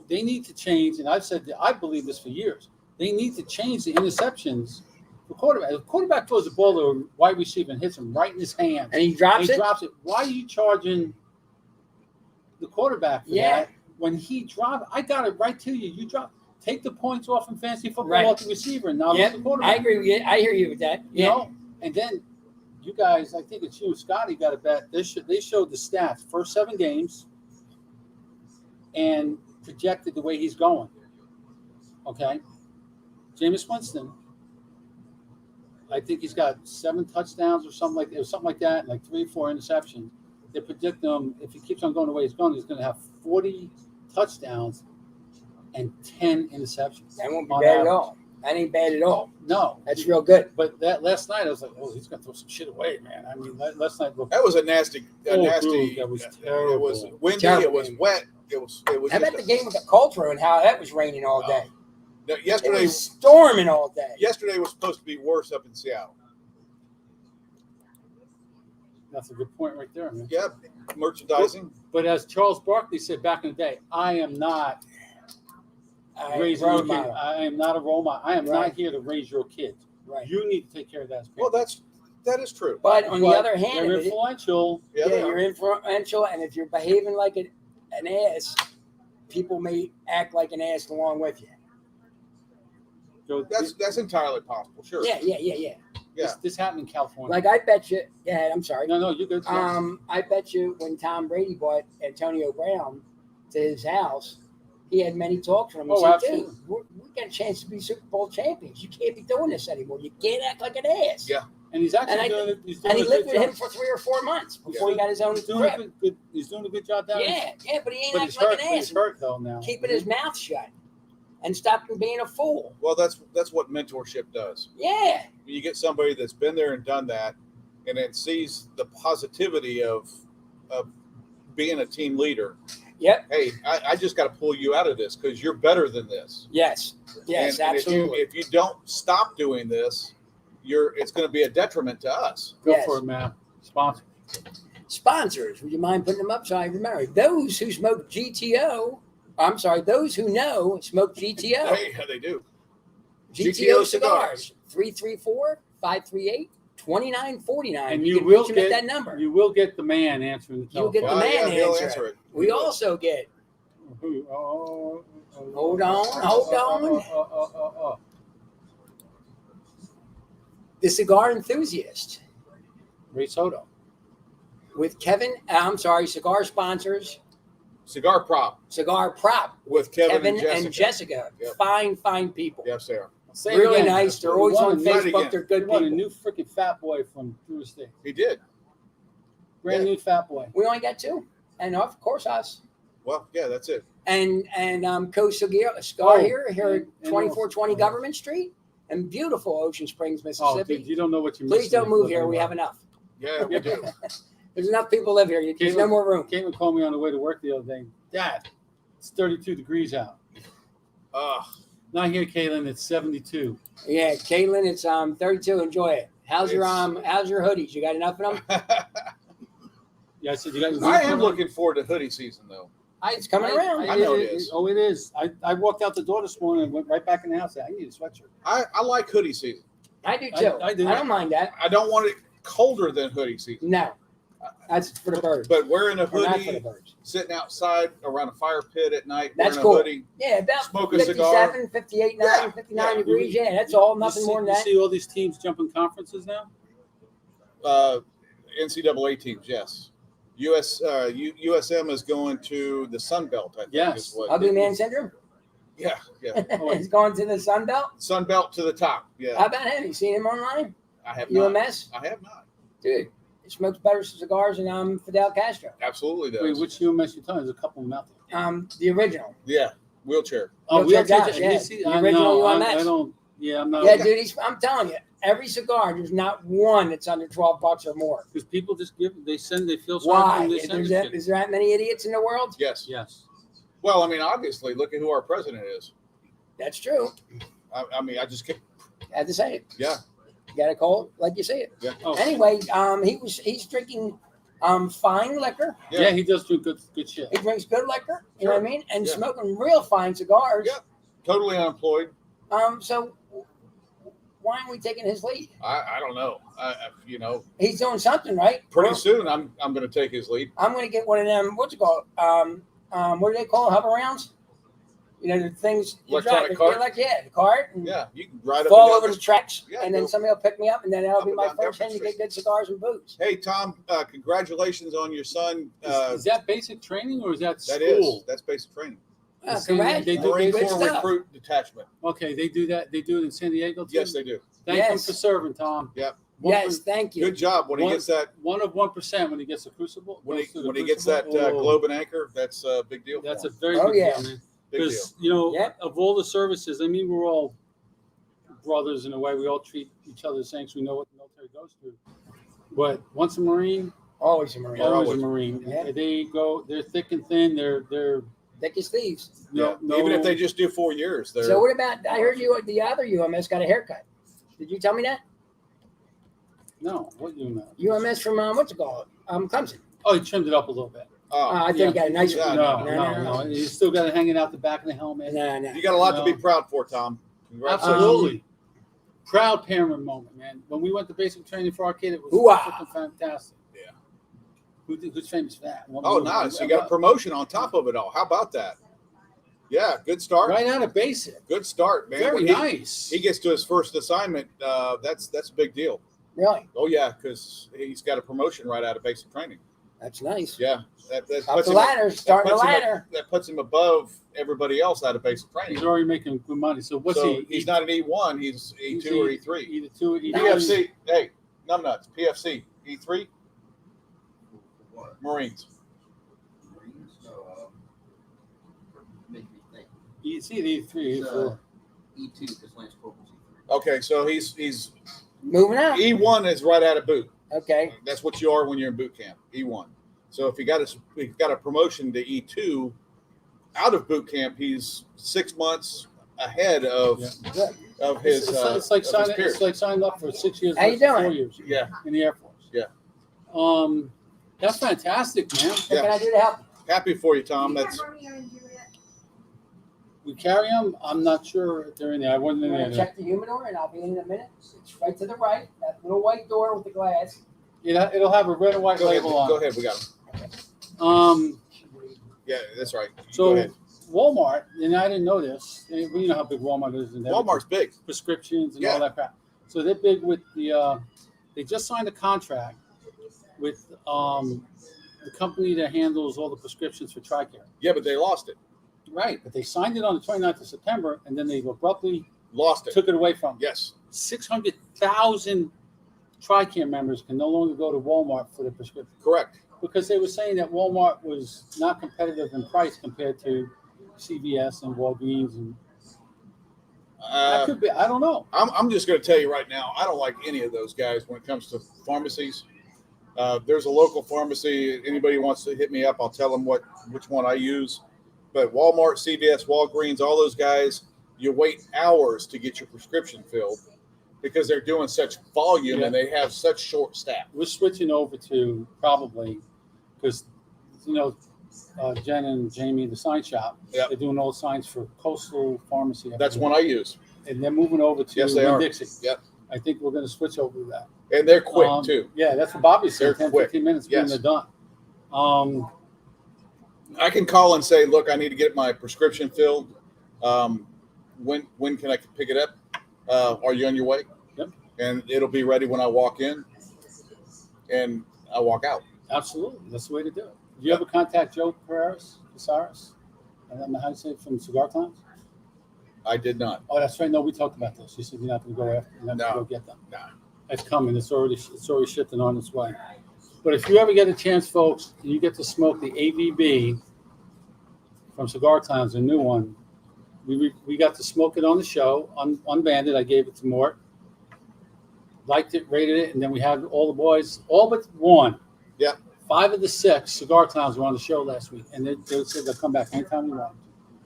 They need to change, and I've said that I believe this for years. They need to change the interceptions for quarterback. If a quarterback throws the ball to a wide receiver and hits him right in his hand, And he drops it. drops it. Why are you charging the quarterback for Yeah. that? When he dropped, I got it right to you. You drop, take the points off in fantasy football Right. off the receiver, and now Yeah, the quarterback. I agree with you. I hear you with that. You know, and then you guys, I think it's you and Scotty got a bet. They showed the stats, first 7 games, and projected the way he's going. Okay, Jameis Winston, I think he's got 7 touchdowns or something like that, and like 3 or 4 interceptions. They predict him, if he keeps on going the way he's going, he's going to have 40 touchdowns and 10 interceptions. That won't be on bad at average. all. That ain't bad at all. No, That's real good. but that last night I was like, oh, he's going to throw some shit away, man. I mean, last night looked. That was a nasty. Dude, that was It terrible. was windy. Terrible It was game. wet. It was. How about the game with the Coltrane and how that was raining all day? No, It yesterday was storming all day. Yesterday was supposed to be worse up in Seattle. That's a good point right there, man. Yeah, merchandising. But as Charles Barkley said back in the day, I am not raising your Role kid. model. I am not a role model. I am Right. not here to raise your kids. Right. You need to take care of that. as Well, parents. that is true. But on the But other hand, they're of it, influential. Yeah, yeah, they are. you're influential, and if you're behaving like an ass, people may act like an ass along with you. So That's entirely possible. Sure. Yeah. this happened in California. Like I bet you. Yeah, I'm sorry. no, you good. I bet you when Tom Brady brought Antonio Brown to his house, he had many talks with him. He Oh, said, absolutely. dude, we got a chance to be Super Bowl champions. You can't be doing this anymore. You can't act like an ass. Yeah. And he's actually And I doing think- it. He's doing And he a lived good with him job. for 3 or 4 months before he got his own He's doing a crib. good. He's doing a good job down there. Yeah, but he ain't But acting he's like hurt. an But ass. he's hurt though now. Keeping his mouth shut and stopping being a fool. Well, that's what mentorship does. Yeah. You get somebody that's been there and done that, and then sees the positivity of being a team leader. Yep. Hey, I just got to pull you out of this because you're better than this. Yes. Yes, And absolutely. if you don't stop doing this, it's going to be a detriment to us. Go Yes. for it, man. Sponsor. Sponsors, would you mind putting them up so I remember? Those who smoke GTO, I'm sorry, those who know smoke GTO. Hey, they do. GTO cigars, 334-538-2949. And you you can will reach him at get that number. You will get the man answering the You'll telephone. get the man he'll answer it. We He will. also get, Who? Hold on. the cigar enthusiast Ray Soto. with cigar sponsors, Cigar Prop Cigar Prop with Kevin, and Jessica. Yep. Fine people. Yes, they are. Say it Really again. nice. They're We always won on a- Right Facebook. again. They're We good won a people. new freaking fat boy from Drew State. He did. Brand new fat boy. We only got 2. And of course us. Well, yeah, that's it. And Cigar Oh, here at and 2420 also- Government Street in beautiful Ocean Springs, Oh, Mississippi. dude, you don't know what you're Please missing. don't move here. We have enough. Yeah, we do. There's enough people live here. There's no more room. Caitlin called me on the way to work the other day. Dad, it's 32 degrees out. Not here, Caitlin. It's 72. Yeah, Caitlin, it's 32. Enjoy it. How's your hoodies? You got enough of them? Yeah, I said you guys. I am looking forward to hoodie season, though. It's coming around. I know it is. Oh, it is. I walked out the door this morning and went right back in the house. I need a sweatshirt. I like hoodie season. I do too. I do. I don't mind that. I don't want it colder than hoodie season. No, that's for the birds. But wearing a Or not for the hoodie, birds. sitting outside around a fire pit at night, That's wearing cool. a hoodie. Yeah, about Smoke a 57, cigar. 58, Yeah, 9, 59 yeah. degrees. Yeah, that's all. Nothing more than You that. see all these teams jumping conferences now? NCAA teams, yes. USM is going to the Sun Belt, I think. Yes. Is what Ugly it man is. syndrome. Yeah, yeah. He's going to the Sun Belt. Sun Belt to the top. How Yeah. about him? You seen him online? I have not. UMS, I have not. dude. He smokes better cigars than Fidel Castro. Absolutely does. Wait, which UMS you talking? There's a couple of them out there. The original. Yeah. Wheelchair. Wheelchair guy, just- yeah. you see, The I original know, UMS. I don't. Yeah, I'm not. Yeah, dude. I'm telling you, every cigar, there's not one that's under $12 or more. Because people just give. They feel sorry for Why? them. They send Is it there to you. that many idiots in the world? Yes. Yes. Well, I mean, obviously, look at who our president is. That's true. I mean, I just can't. Had to say it. Yeah. You got to call it like you say it. Yeah. Oh, Anyway, he's drinking fine liquor. yeah. He does do good shit. He drinks good liquor. You know Sure. what I mean? And Yeah. smoking real fine cigars. Yeah. Totally unemployed. So why aren't we taking his lead? I don't know. You know, He's doing something right. pretty Well, soon I'm going to take his lead. I'm going to get one of them. What's it called? What do they call it? Hover rounds? You know, the things you Electronic drive. cart? The cart. And Yeah, you can ride up fall and over down the tracks, Yeah, and then go. somebody will pick me up, and then that'll Up be and my down first hand to Jefferson get good cigars and booze. Hey, Tom, congratulations on your son. Is that basic training or is that That school? is. That's basic training. Oh, San- congrats. they do Marine Good Corps stuff. Recruit Detachment. Okay, they do that. They do it in San Diego too. Yes, they do. Thank him Yes. for serving, Tom. Yep. Yes, thank you. Good job. When he One- gets that, 1 of 1% when he gets the crucible. when goes to the he gets that crucible. Oh, globe and anchor, that's a big deal. That's for a him. very Oh, big yeah. deal, man. Big deal. Because you know, Yep. of all the services, I mean, we're all brothers in a way. We all treat each other the same. So we know what the military goes through. But once a Marine, Always a Marine. Yeah. always a always. Marine. Yeah. They go. They're thick and thin. They're Thick as thieves. Yeah. Even if they just do 4 years, they're So what about? I heard you. The other UMS got a haircut. Did you tell me that? no. What you know? UMS from what's it called? Clemson. Oh, he trimmed it up a little bit. I think yeah. he got a nice Yeah, one. No. He's still got it hanging out the back of the helmet. No. you got a lot to be No. proud for, Tom. Congratulations. Absolutely. Proud parent moment, man. When we went to basic training for our kid, it was Hoo-ah. freaking fantastic. Yeah. Who's famous for that? Oh, nice. You got a promotion on top of it all. How about that? Yeah, good start. right out of basic. Good start, man. Very When nice. he gets to his first assignment, that's a big deal. Really? Oh yeah, because he's got a promotion right out of basic training. That's nice. Yeah, that Up puts the him, ladder, starting the ladder. that puts him above everybody else out of basic training. He's already making good money. So what's So he? he's not an E1. He's E2 or E3. Either two or E3. PFC. Hey, numbnuts. PFC. E3. What? Marines. Marines? Make me think. It's either E3 It's, or E2 because Lance Corporal's E3. Okay, so he's Moving out. E1 is right out of boot. Okay. That's what you are when you're in boot camp. E1. So if he got a promotion to E2 out of boot camp, he's 6 months ahead of of his. It's like of his peers. signing up for 6 years. How you versus doing? 4 years. Yeah. In the Air Force. Yeah. That's fantastic, man. What can I do to help? Happy for you, Tom. That's We carry them. I'm not sure if they're in there. I wasn't in I'm gonna there. check the humidor, and I'll be in a minute. It's right to the right. That little white door with the glass. It'll have a red and white go ahead. label on. Go ahead. We got him. Yeah, that's right. Go So ahead. Walmart, and I didn't know this. You know how big Walmart is. And Walmart's big. prescriptions and Yeah. all that crap. So they're big with the. They just signed a contract with the company that handles all the prescriptions for TRICARE. Yeah, but they lost it. Right, but they signed it on the 29th of September, and then they abruptly Lost it. took it away from them. Yes. 600,000 TRICARE members can no longer go to Walmart for their prescription Correct. because they were saying that Walmart was not competitive in price compared to CVS and Walgreens, and that could be. I don't know. I'm just going to tell you right now, I don't like any of those guys when it comes to pharmacies. There's a local pharmacy. Anybody wants to hit me up, I'll tell them which one I use. But Walmart, CVS, Walgreens, all those guys, you wait hours to get your prescription filled because they're doing such volume and they have such short staff. We're switching over to probably because Jen and Jamie, the sign shop, Yep. they're doing all the signs for Coastal Pharmacy. That's one I use. And they're moving over to Yes, they are. Dixie. Yep. I think we're going to switch over to that. And they're quick too. Yeah, that's what Bobby said. They're 10, quick. 15 minutes Yes. when they're done. I can call and say, look, I need to get my prescription filled. When can I pick it up? Are you on your way? Yep. And it'll be ready when I walk in and I walk out. Absolutely. That's the way to do it. Do you ever contact Joe Casares? I don't know how you say it, from Cigar Clowns? I did not. Oh, that's right. No, we talked about this. You said you're not going to go after. You're not going to No. go get them. No. It's coming. It's already shipped and on its way. But if you ever get a chance, folks, and you get to smoke the AVB from Cigar Clowns, a new one, we got to smoke it on the show, unbanded. I gave it to Mort. Liked it, rated it, and then we had all the boys, all but one. Yep. 5 of the 6 Cigar Clowns were on the show last week, and they said they'll come back anytime you want.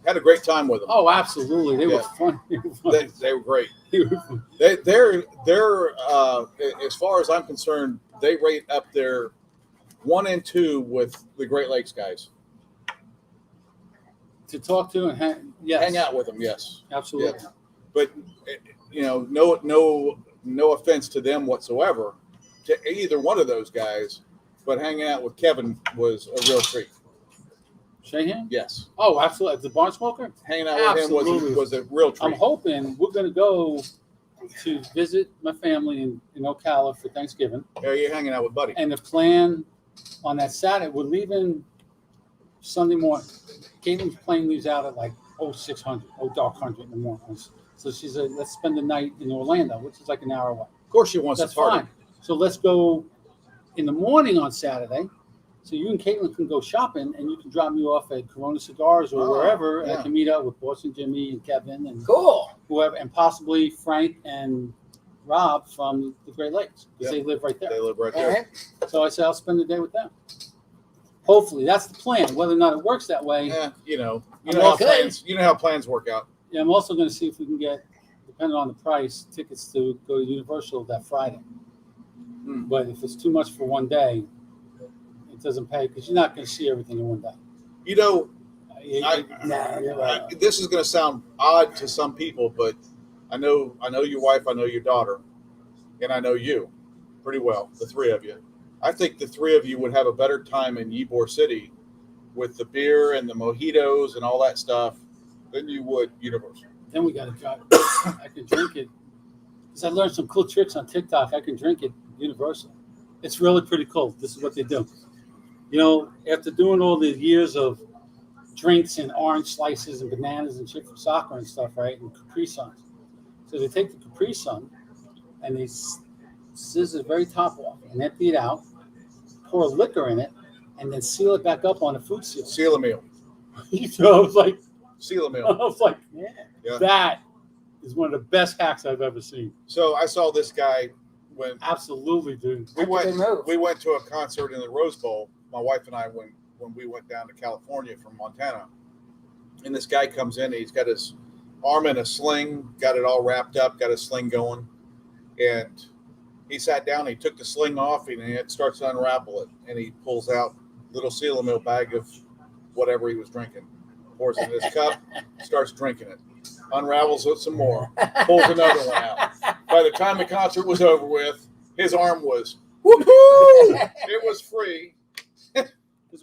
Had a great time with them. Oh, absolutely. They were Yeah. fun. They were fun. They were great. They were fun. They're as far as I'm concerned, they rate up there 1 and 2 with the Great Lakes guys. To talk to and hang Hang out with them, yes. Absolutely. Yeah. But no offense to them whatsoever, to either one of those guys. But hanging out with Kevin was a real treat. Shahan? Yes, Oh, absolutely. The barn smoker? hanging out with Absolutely. him was a real treat. I'm hoping we're going to go to visit my family in Ocala for Thanksgiving. Are you hanging out with Buddy? And the plan on that Saturday, we're leaving Sunday morning. Caitlin's plane leaves out at like 0600, dark 100 in the morning. So she said, let's spend the night in Orlando, which is like an hour away. Of course, she wants That's to party. fine. So let's go in the morning on Saturday. So you and Caitlin can go shopping, and you can drop me off at Corona Cigars or wherever, and I yeah. can meet up with Boston Jimmy and Kevin and Cool. whoever, and possibly Frank and Rob from the Great Lakes because Yep. they live right They there. live right All there. right. So I said I'll spend the day with them. Hopefully, that's the plan. Whether or not it works that way, Yeah, you know I'm how okay. plans work out. yeah, I'm also going to see if we can get, depending on the price, tickets to go to Universal that Friday. But if it's too much for one day, it doesn't pay because you're not going to see everything in one day. You know, No, you're right. this is going to sound odd to some people, but I know your wife, I know your daughter, and I know you pretty well, the 3 of you. I think the 3 of you would have a better time in Ybor City with the beer and the mojitos and all that stuff than you would Universal. Then we got to drive. I can drink it because I learned some cool tricks on TikTok. I can drink it Universal. It's really pretty cool. This is what they do. You know, after doing all the years of drinks and orange slices and bananas and chip from soccer and stuff, right? And Capri Suns. So they take the Capri Sun and they scissor the very top off and empty it out, pour liquor in it, and then seal it back up on a food seal. Seal a meal. So I was like, Seal a I meal. was like, man, Yeah. that is one of the best hacks I've ever seen. So I saw this guy when Absolutely, dude. we That's a good move. went to a concert in the Rose Bowl. My wife and I when we went down to California from Montana, and this guy comes in. He's got his arm in a sling, got it all wrapped up, got his sling going, and he sat down. He took the sling off and it starts to unravel it, and he pulls out a little seal meal bag of whatever he was drinking, pours it in his cup, starts drinking it, unravels it some more, pulls another one out. By the time the concert was over with, his arm was whoopoo! It was free, Because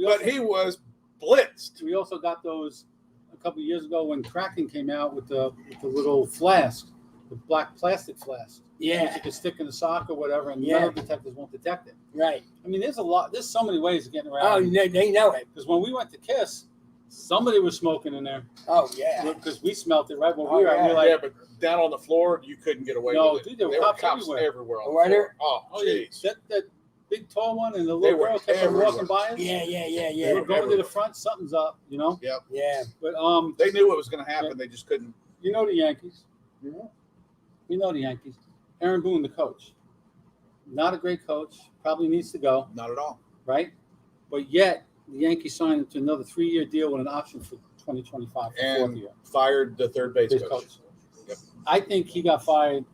but he was blitzed. we also got those a couple of years ago when Kraken came out with the little flask, the black plastic flask. Yeah, You can stick in the sock or whatever, and Yeah. metal detectors won't detect it. right. I mean, there's so many ways of getting Oh, around. they know it. Because when we went to Kiss, somebody was smoking in there Oh, yeah. because we smelt it right when Oh, we were. yeah. We were like, Yeah, but down on the floor, you couldn't get away No, with it. dude, there were were cops cops everywhere. everywhere on the Were floor. there? Oh, oh yeah, jeez. that big tall one and the They little were girl kept on everywhere. walking by us. Yeah, They yeah. were going to the front. Something's up, you know. Yep. Yeah. But They knew what was going to happen. They just couldn't. you know the Yankees. We know the Yankees. Aaron Boone, the coach, not a great coach. Probably needs to go, Not at all. right? But yet the Yankees signed him to another 3-year deal with an option for 2025 for fourth And year. fired the third base His coach. coach. Yep. I think he got fired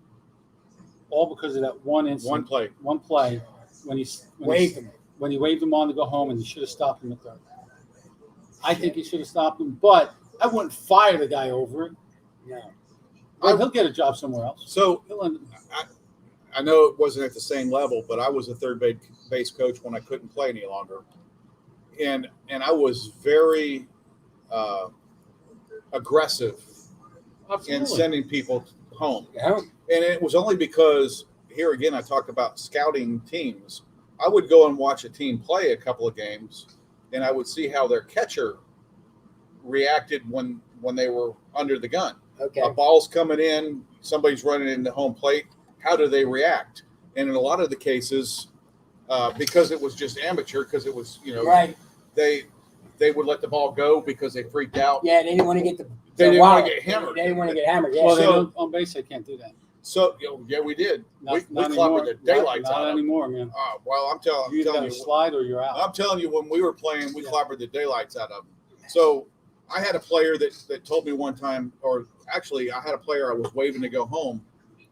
all because of that one incident, One play. one play when Waved him. when he waved him on to go home, and he should have stopped him at third. I think he should have stopped him, but I wouldn't fire the guy over it. No. Well, he'll get a job somewhere else. So He'll end, I know it wasn't at the same level, but I was a third base coach when I couldn't play any longer, and I was very aggressive in absolutely. sending people home. Yeah. And it was only because, here again, I talked about scouting teams. I would go and watch a team play a couple of games, and I would see how their catcher reacted when they were under the gun. Okay. A ball's coming in, somebody's running into home plate. How do they react? And in a lot of the cases, because it was just amateur, because it was, Right. they would let the ball go because they freaked out. Yeah, they didn't want to get the. They didn't wallet. want to get hammered. They didn't want to get hammered. Yeah. Well, they So- don't, on base, they can't do that. So yeah, we did. Not, we not clobbered anymore. the daylights not out of them. anymore, man. Well, I'm You either telling got to you, slide or you're out. I'm telling you, when we were playing, we Yeah. clobbered the daylights out of them. So I had a player that told me one time, or actually, I had a player I was waving to go home,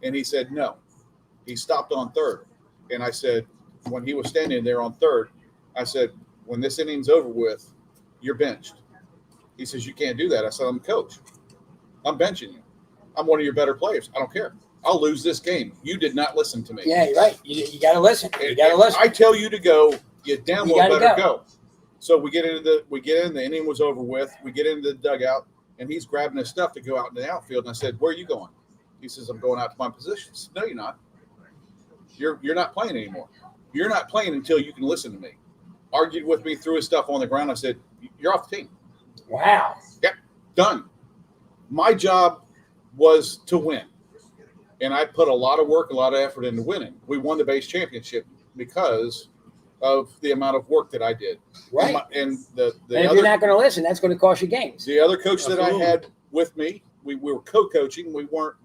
and he said no. He stopped on third, and I said, when he was standing there on third, I said, when this inning's over with, you're benched. He says, you can't do that. I said, I'm the coach. I'm benching you. I'm one of your better players. I don't care. I'll lose this game. You did not listen to me. Yeah, you're right. You got to listen. You And got to if listen. I tell you to go, you damn You well gotta better go. go. So we get in, the inning was over with. We get into the dugout, and he's grabbing his stuff to go out in the outfield. And I said, where are you going? He says, I'm going out to my position. I said, no, you're not. You're not playing anymore. You're not playing until you can listen to me. Argued with me, threw his stuff on the ground. I said, you're off the team. Wow. Done. My job was to win. And I put a lot of work, a lot of effort into winning. We won the base championship because of the amount of work that I did. Right. And the And if other you're not going to listen, that's going to cost you games. the other coach that I Absolutely. had with me, we were co-coaching.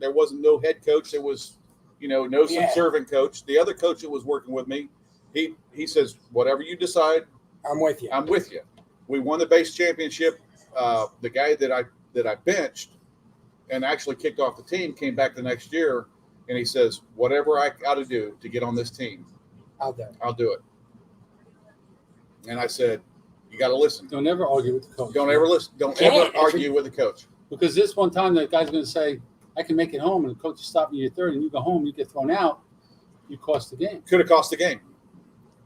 There wasn't no head coach. There was, no Yeah. subservient coach. The other coach that was working with me, he says, whatever you decide, I'm with you. I'm with you. We won the base championship. The guy that I benched and actually kicked off the team came back the next year, and he says, whatever I got to do to get on this team, Out there. I'll do it. And I said, you got to listen. Don't ever argue with the coach. Don't ever listen. Don't Can't. ever argue with the coach. Because this one time that guy's going to say, I can make it home, and the coach is stopping you at third, and you go home, you get thrown out, you cost the game. Could have cost the game.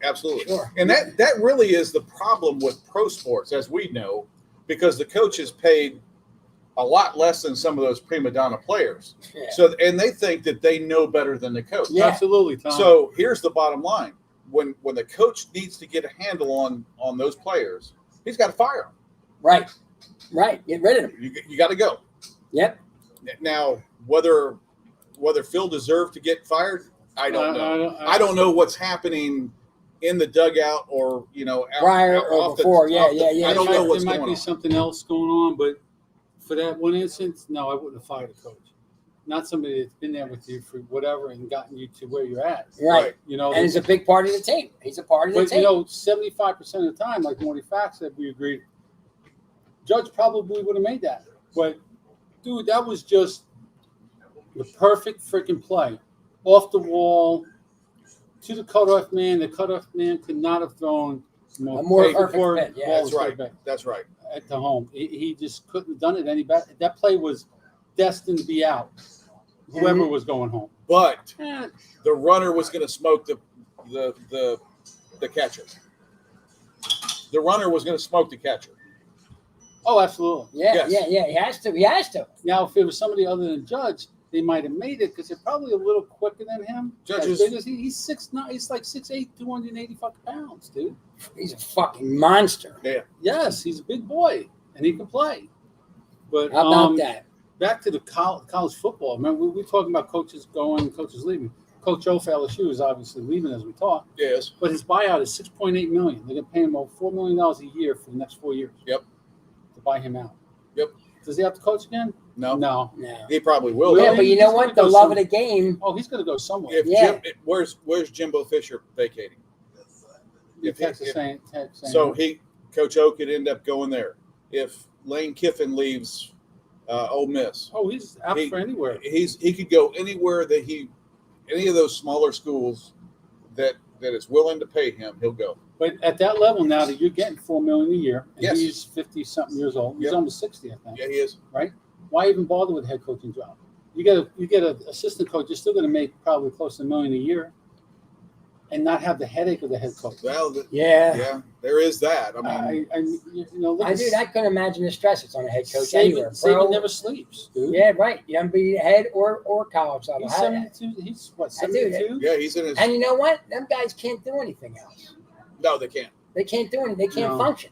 Absolutely. Sure. And that really is the problem with pro sports, as we know, because the coach is paid a lot less than some of those prima donna players. Yeah. So, and they think that they know better than the coach. Yeah. Absolutely, Tom. So here's the bottom line. when the coach needs to get a handle on those players, he's got to fire them. Right. Get rid of them. You got to go. Yep. Now, whether Phil deserved to get fired, I don't know. I don't know what's happening in the dugout or Prior or before. I don't know what's there might going be on. something else going on, but for that one instance, no, I wouldn't have fired a coach. Not somebody that's been there with you for whatever and gotten you to where you're at. Right. And he's a big part of the team. He's a part of the but team. 75% of the time, like Morty Fax said, we agreed. Judge probably would have made that, but dude, that was just the perfect freaking play, off the wall to the cutoff man. The cutoff man could not have thrown a more perfect fit. Yeah, That's right. At the home, he just couldn't have done it any better. That play was destined to be out. Whoever was going home, but the runner was going to smoke the catcher. The runner was going to smoke the catcher. Oh, absolutely. Yeah. He has to. Now, if it was somebody other than Judge, they might have made it because they're probably a little quicker than him. Judge as is- big as he's 6'9", he's like 6'8", 280 fucking pounds, dude. He's a fucking monster. Yeah. Yes, he's a big boy and he can play. But How about that? Back to the college football. Remember, we're talking about coaches going, coaches leaving. Coach O for LSU is obviously leaving as we talk. Yes. But his buyout is $6.8 million. They're going to pay him over $4 million a year for the next 4 years. Yep. To buy him out. Yep. Does he have to coach again? No. No. He probably will. Yeah, Well, but you he's know gonna what? The go love some- of the game. Oh, he's going to go somewhere. If Yeah. Where's Jimbo Fisher vacating? Texas saying. So Coach O could end up going there. If Lane Kiffin leaves Ole Miss, Oh, he's out for anywhere. he could go anywhere any of those smaller schools that is willing to pay him, he'll go. But at that level now that you're getting $4 million a year, and Yes. he's 50-something years old. He's Yep. almost 60, I think. Yeah, he is. Why even bother with a head coaching job? You get an assistant coach. You're still going to make probably close to $1 million a year, and not have the headache of the head coach. Well, Yeah. there is that. I mean, Look at I couldn't imagine the stress that's on a head coach Saban, anywhere. Saban Bro. never sleeps, dude. Yeah, right. You don't be head or college level. He's 72. He's what, I do. 72? yeah, he's in his. And you know what? Them guys can't do anything else. No, they can't. They can't do anything. They can't No. function.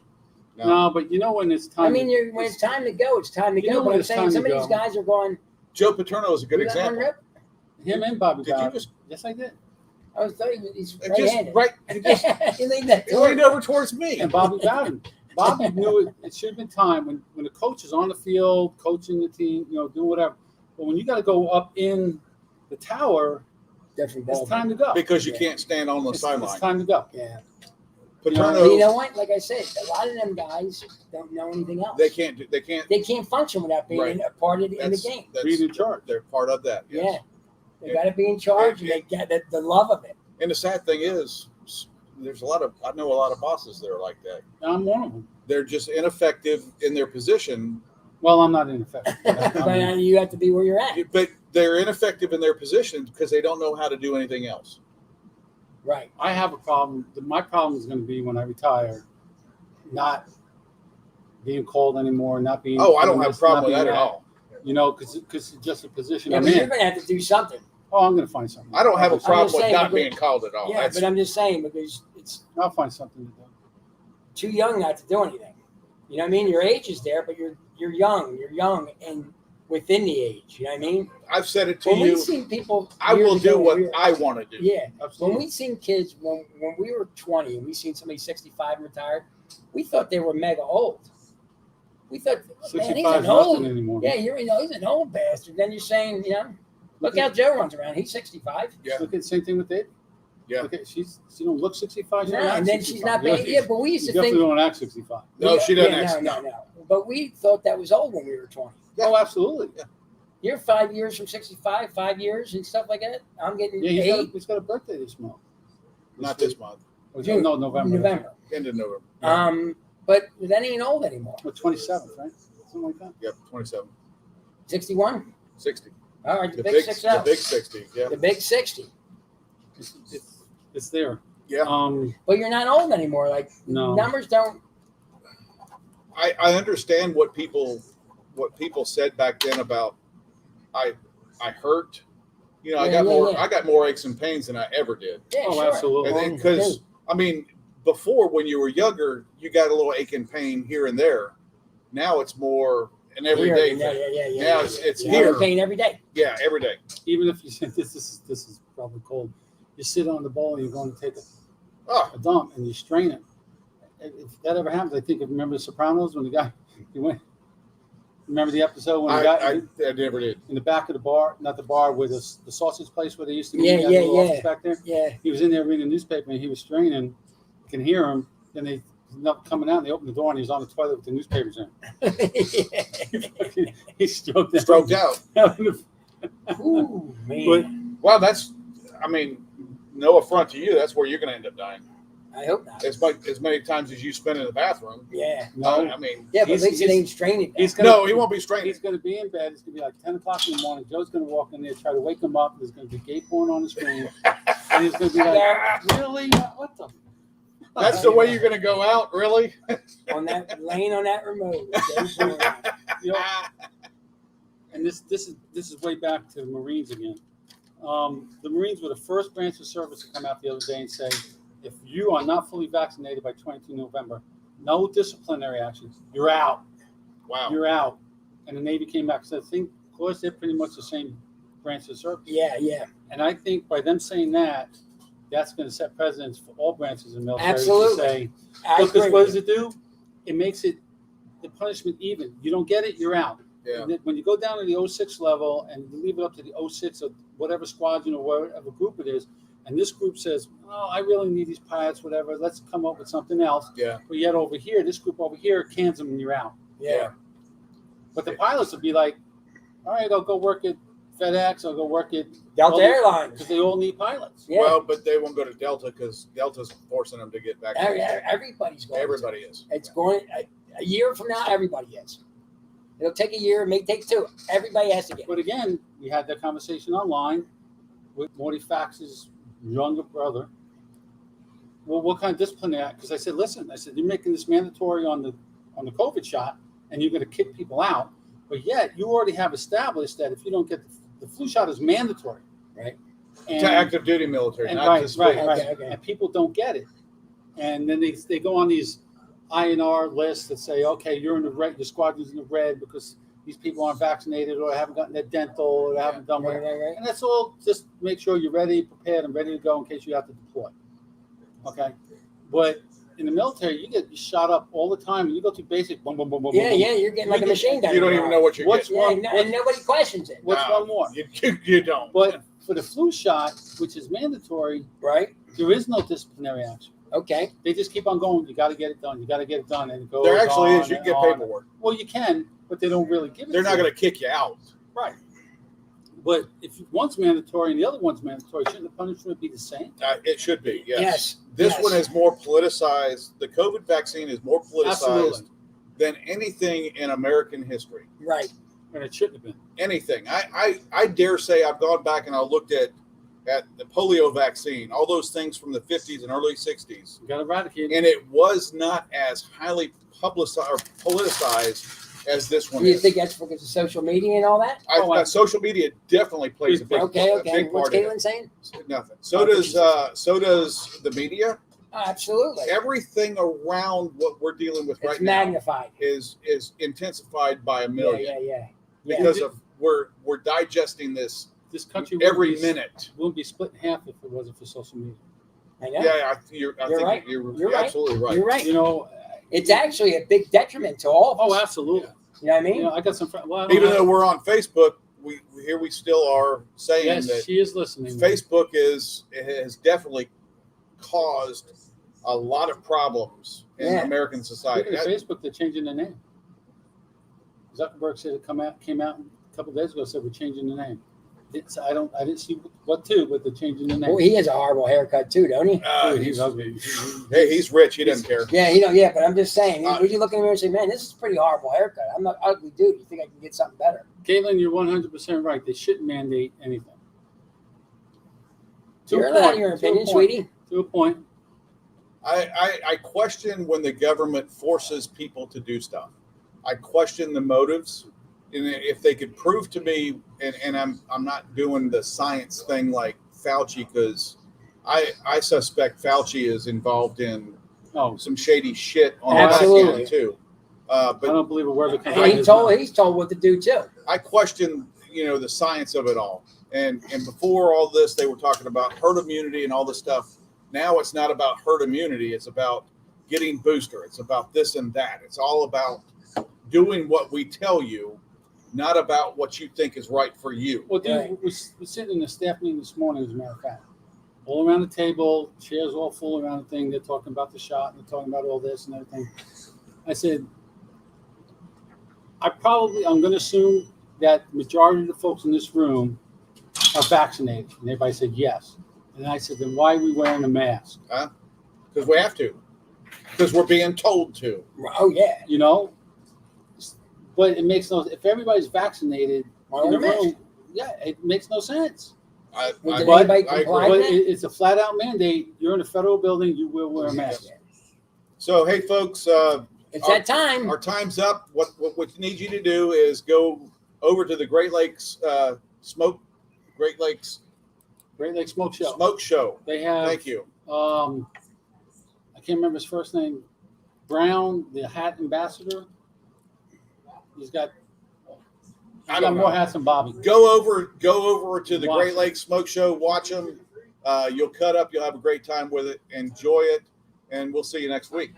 No, but you know when it's time. I mean, when it's time to go, it's time to You go. know But when I'm it's saying time some to of these go. guys are going. Joe Paterno is a good example. him and Bobby Did you Bowden. just Yes, I did. I was telling you, he's just right-handed. right? He leaned that He leaned over towards me. And Bobby Bowden. Bobby knew it should have been time when the coach is on the field, coaching the team, doing whatever. But when you got to go up in the tower, different ball. it's time to go. Because you can't stand on the It's sideline. time to go. Yeah. Paterno, But you know what? Like I said, a lot of them guys don't know anything else. they can't. They can't function without being Right. a part of the, in the That's- game. Being in charge. They're part of that. Yes. Yeah. They got to be in charge, and they get the love of it. And the sad thing is, I know a lot of bosses that are like that. I'm one of them. They're just ineffective in their position, Well, I'm not ineffective. But you have to be where you're at. but they're ineffective in their position because they don't know how to do anything else. Right. I have a problem. My problem is going to be when I retire, not being called anymore, not being. Oh, I don't have a this, problem not with that being at all. Because it's just a position Yeah, I'm but you're in. going to have to do something. Oh, I'm going to find something. I don't have a problem just with saying, not but- being called at all. Yeah, That's, but I'm just saying because it's I'll find something to do. too young not to do anything. You know what I mean? Your age is there, but you're young. You're young and within the age. You know what I mean? I've said it to When you. we've seen people, I years will ago do when what we were- I want to do. Yeah. When Absolutely. we seen kids when we were 20 and we seen somebody 65 and retired, we thought they were mega old. We thought, man, he's 65 an is old. nothing anymore. Yeah, he's an old bastard. Then you're saying, look Look how at- Joe runs around. He's 65. Yeah. Look at the same thing with Dave. Yeah. Okay, she don't look 65. She No, don't act and then she's 65. not. Yeah, but we used You to think. definitely don't act 65. No, she doesn't. Yeah, actually, no. But we thought that was old when we were 20. Oh, absolutely. Yeah, You're 5 years from 65, 5 years and stuff like that. I'm getting he's 8 got a birthday this month. Not this month. June. No, November. November. End of November. But that ain't old anymore. Or 27th, right? Something like that. Yep, 27. 61. 60. All right, the The big big 6 the big 60. Yeah. The big 60. It's there. Yeah. But you're not old anymore. Like No. numbers don't. I understand what people said back then about I hurt You know, I Yeah, got yeah, more. yeah. I got more aches and pains than I ever did. Yeah, Oh, sure. absolutely. Because I mean, before when you were younger, you got a little ache and pain here and there. Now it's more an everyday yeah, thing. yeah. Now it's You're here. in pain every day. Yeah, every day. Even if you said this is probably cold, you sit on the ball and you're going to take Oh, a dump and you strain it. If that ever happens, I think of remember The Sopranos when the guy he went. Remember the episode when the guy I never did. in the back of the bar, not the bar, where the sausage place where they used to meet, Yeah, that yeah, little yeah. office back there. Yeah. He was in there reading the newspaper and he was straining. You can hear him. Then he's not coming out. And they opened the door and he's on the toilet with the newspapers in. He's stroked out. Stroked out. Ooh, man. Well, that's. I mean, no affront to you. That's where you're going to end up dying. I hope not. As many times as you spend in the bathroom. Yeah. No, I mean, Yeah, but at He's- least it he's- ain't straining. he's gonna, no, he won't be straining. He's going to be in bed. It's going to be like 10 o'clock in the morning. Joe's going to walk in there, try to wake him up. There's going to be gay porn on the screen. And he's going to be like, really? What the? That's the way you're going to go out, really? on that laying on that remote. You know, and this is way back to the Marines again. The Marines were the first branch of service to come out the other day and say, if you are not fully vaccinated by 22 November, no disciplinary actions. You're out. Wow. You're out. And the Navy came back. So I think, of course, they're pretty much the same branch of service. Yeah, yeah. And I think by them saying that, that's going to set precedents for all branches of the military Absolutely. to say, I because agree. what does it do? It makes it the punishment even. You don't get it, you're out. Yeah. And then when you go down to the 06 level and you leave it up to the 06 of whatever squadron or whatever group it is, and this group says, oh, I really need these pilots, whatever, let's come up with something else. Yeah. But yet over here, this group over here cans them and you're out. Yeah. But the pilots would be like, all right, I'll go work at FedEx, I'll go work at Delta Well, Airlines. because they all need pilots. Yeah. Well, but they won't go to Delta because Delta's forcing them to get vaccinated. Everybody's going. Everybody is. It's going a year from now. Everybody is. It'll take a year. It may take two. Everybody has to get. But again, we had that conversation online with Morty Fax's younger brother. Well, what kind of discipline act? Because I said, listen, you're making this mandatory on the COVID shot, and you're going to kick people out. But yet, you already have established that if you don't get the flu shot is mandatory, Right. And, To active duty military, and not right, just right, flu. right. Okay. And people don't get it, and then they go on these INR lists that say, okay, you're in the red, your squadron's in the red because these people aren't vaccinated or haven't gotten their dental or they haven't done whatever. Right. And that's all just make sure you're ready, prepared, and ready to go in case you have to deploy. Okay? But in the military, you get shot up all the time. You go through basic, boom, boom, boom, boom, Yeah, boom. yeah. You're getting like a machine gun. You don't even know what you're What's getting. Yeah, and nobody questions it. What's No. one more? You don't. But for the flu shot, which is mandatory, Right. there is no disciplinary action. Okay. They just keep on going. You got to get it done. You got to get it done. And it goes There actually on is. You and can get on. paperwork. Well, you can, but they don't really give it They're to not you. going to kick you out. Right. But if one's mandatory and the other one's mandatory, shouldn't the punishment be the same? It should be. Yes. Yes. This Yes. one is more politicized. The COVID vaccine is more politicized Absolutely. than anything in American history. Right. And it shouldn't have been. Anything. I dare say I've gone back and I looked at the polio vaccine, all those things from the 50s and early 60s, You got to eradicate it. and it was not as highly publicized or politicized as this one You is. think that's because of social media and all that? Social media definitely plays a big, Okay. a big What's part in it. Caitlin saying? Nothing. So does the media. Oh, absolutely. Everything around what we're dealing with It's right now magnified. is intensified by a million Yeah. because of we're digesting this This country every wouldn't be- minute. wouldn't be split in half if it wasn't for social media. I know. Yeah, I You're think right. you're You're right. absolutely right. You're right. You know. It's actually a big detriment to all of us. Oh, absolutely. You know what I mean? You know, I got some friends. Well, I don't Even have- though we're on Facebook, we still are saying yes, that she is listening. Facebook has definitely caused a lot of problems in Yeah. American society. Speaking of Facebook, they're changing the name. Zuckerberg said it came out a couple of days ago. Said we're changing the name. I didn't see what to, but they're changing the name. Well, he has a horrible haircut too, don't he? Dude, He's ugly. Hey, he's rich. He doesn't care. Yeah, yeah, but I'm just saying, would you look in the mirror and say, man, this is a pretty horrible haircut. I'm not ugly dude. You think I can get something better? Caitlin, you're 100% right. They shouldn't mandate anything. You're allowed your opinion, sweetie. To a point. I question when the government forces people to do stuff. I question the motives. And if they could prove to me, and I'm not doing the science thing like Fauci, because I suspect Fauci is involved in Oh, some shady shit on the back Absolutely. end too. I But don't believe a word that comes out of And his mouth. he's told what to do too. I question, the science of it all. And before all this, they were talking about herd immunity and all this stuff. Now it's not about herd immunity. It's about getting booster. It's about this and that. It's all about doing what we tell you, not about what you think is right for you. Well, dude, Right. we're sitting in the staff meeting this morning, as a matter of fact. All around the table, chairs all full around the thing. They're talking about the shot and they're talking about all this and everything. I said, I'm going to assume that the majority of the folks in this room are vaccinated. And everybody said yes. And I said, then why are we wearing a mask? Because we have to. Because we're being told to. Oh yeah. You know? But it makes no, if everybody's vaccinated Why in the wear a mask? room, yeah, it makes no sense. I Did But- anybody I comply But with that? it's a flat out mandate. You're in a federal building, you will wear a mask. So, hey, folks, It's that time. our time's up. What we need you to do is go over to the Great Lakes Great Lake Smoke Show. Smoke Show. They have, Thank you. I can't remember his first name, Brown, the hat ambassador. He's got more hats than Bobby. Go over to the Watch Great it. Lakes Smoke Show. Watch them. You'll cut up. You'll have a great time with it. Enjoy it, and we'll see you next week.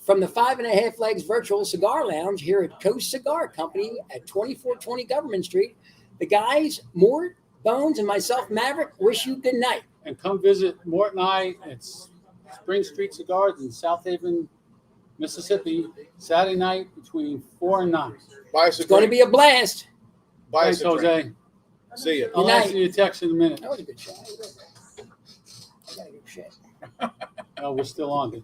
From the 5.5 Legs Virtual Cigar Lounge here at Coast Cigar Company at 2420 Government Street, the guys, Mort, Bones, and myself, Maverick, wish you good night. And come visit Mort and I at Spring Street Cigars in South Haven, Mississippi, Saturday night between 4 and 9. Buy us a It's going to drink. be a blast. Buy Thanks, us a drink. Jose. See you. I'll night. answer your text in a minute. That was a good shot. I gotta go shit. We're still on.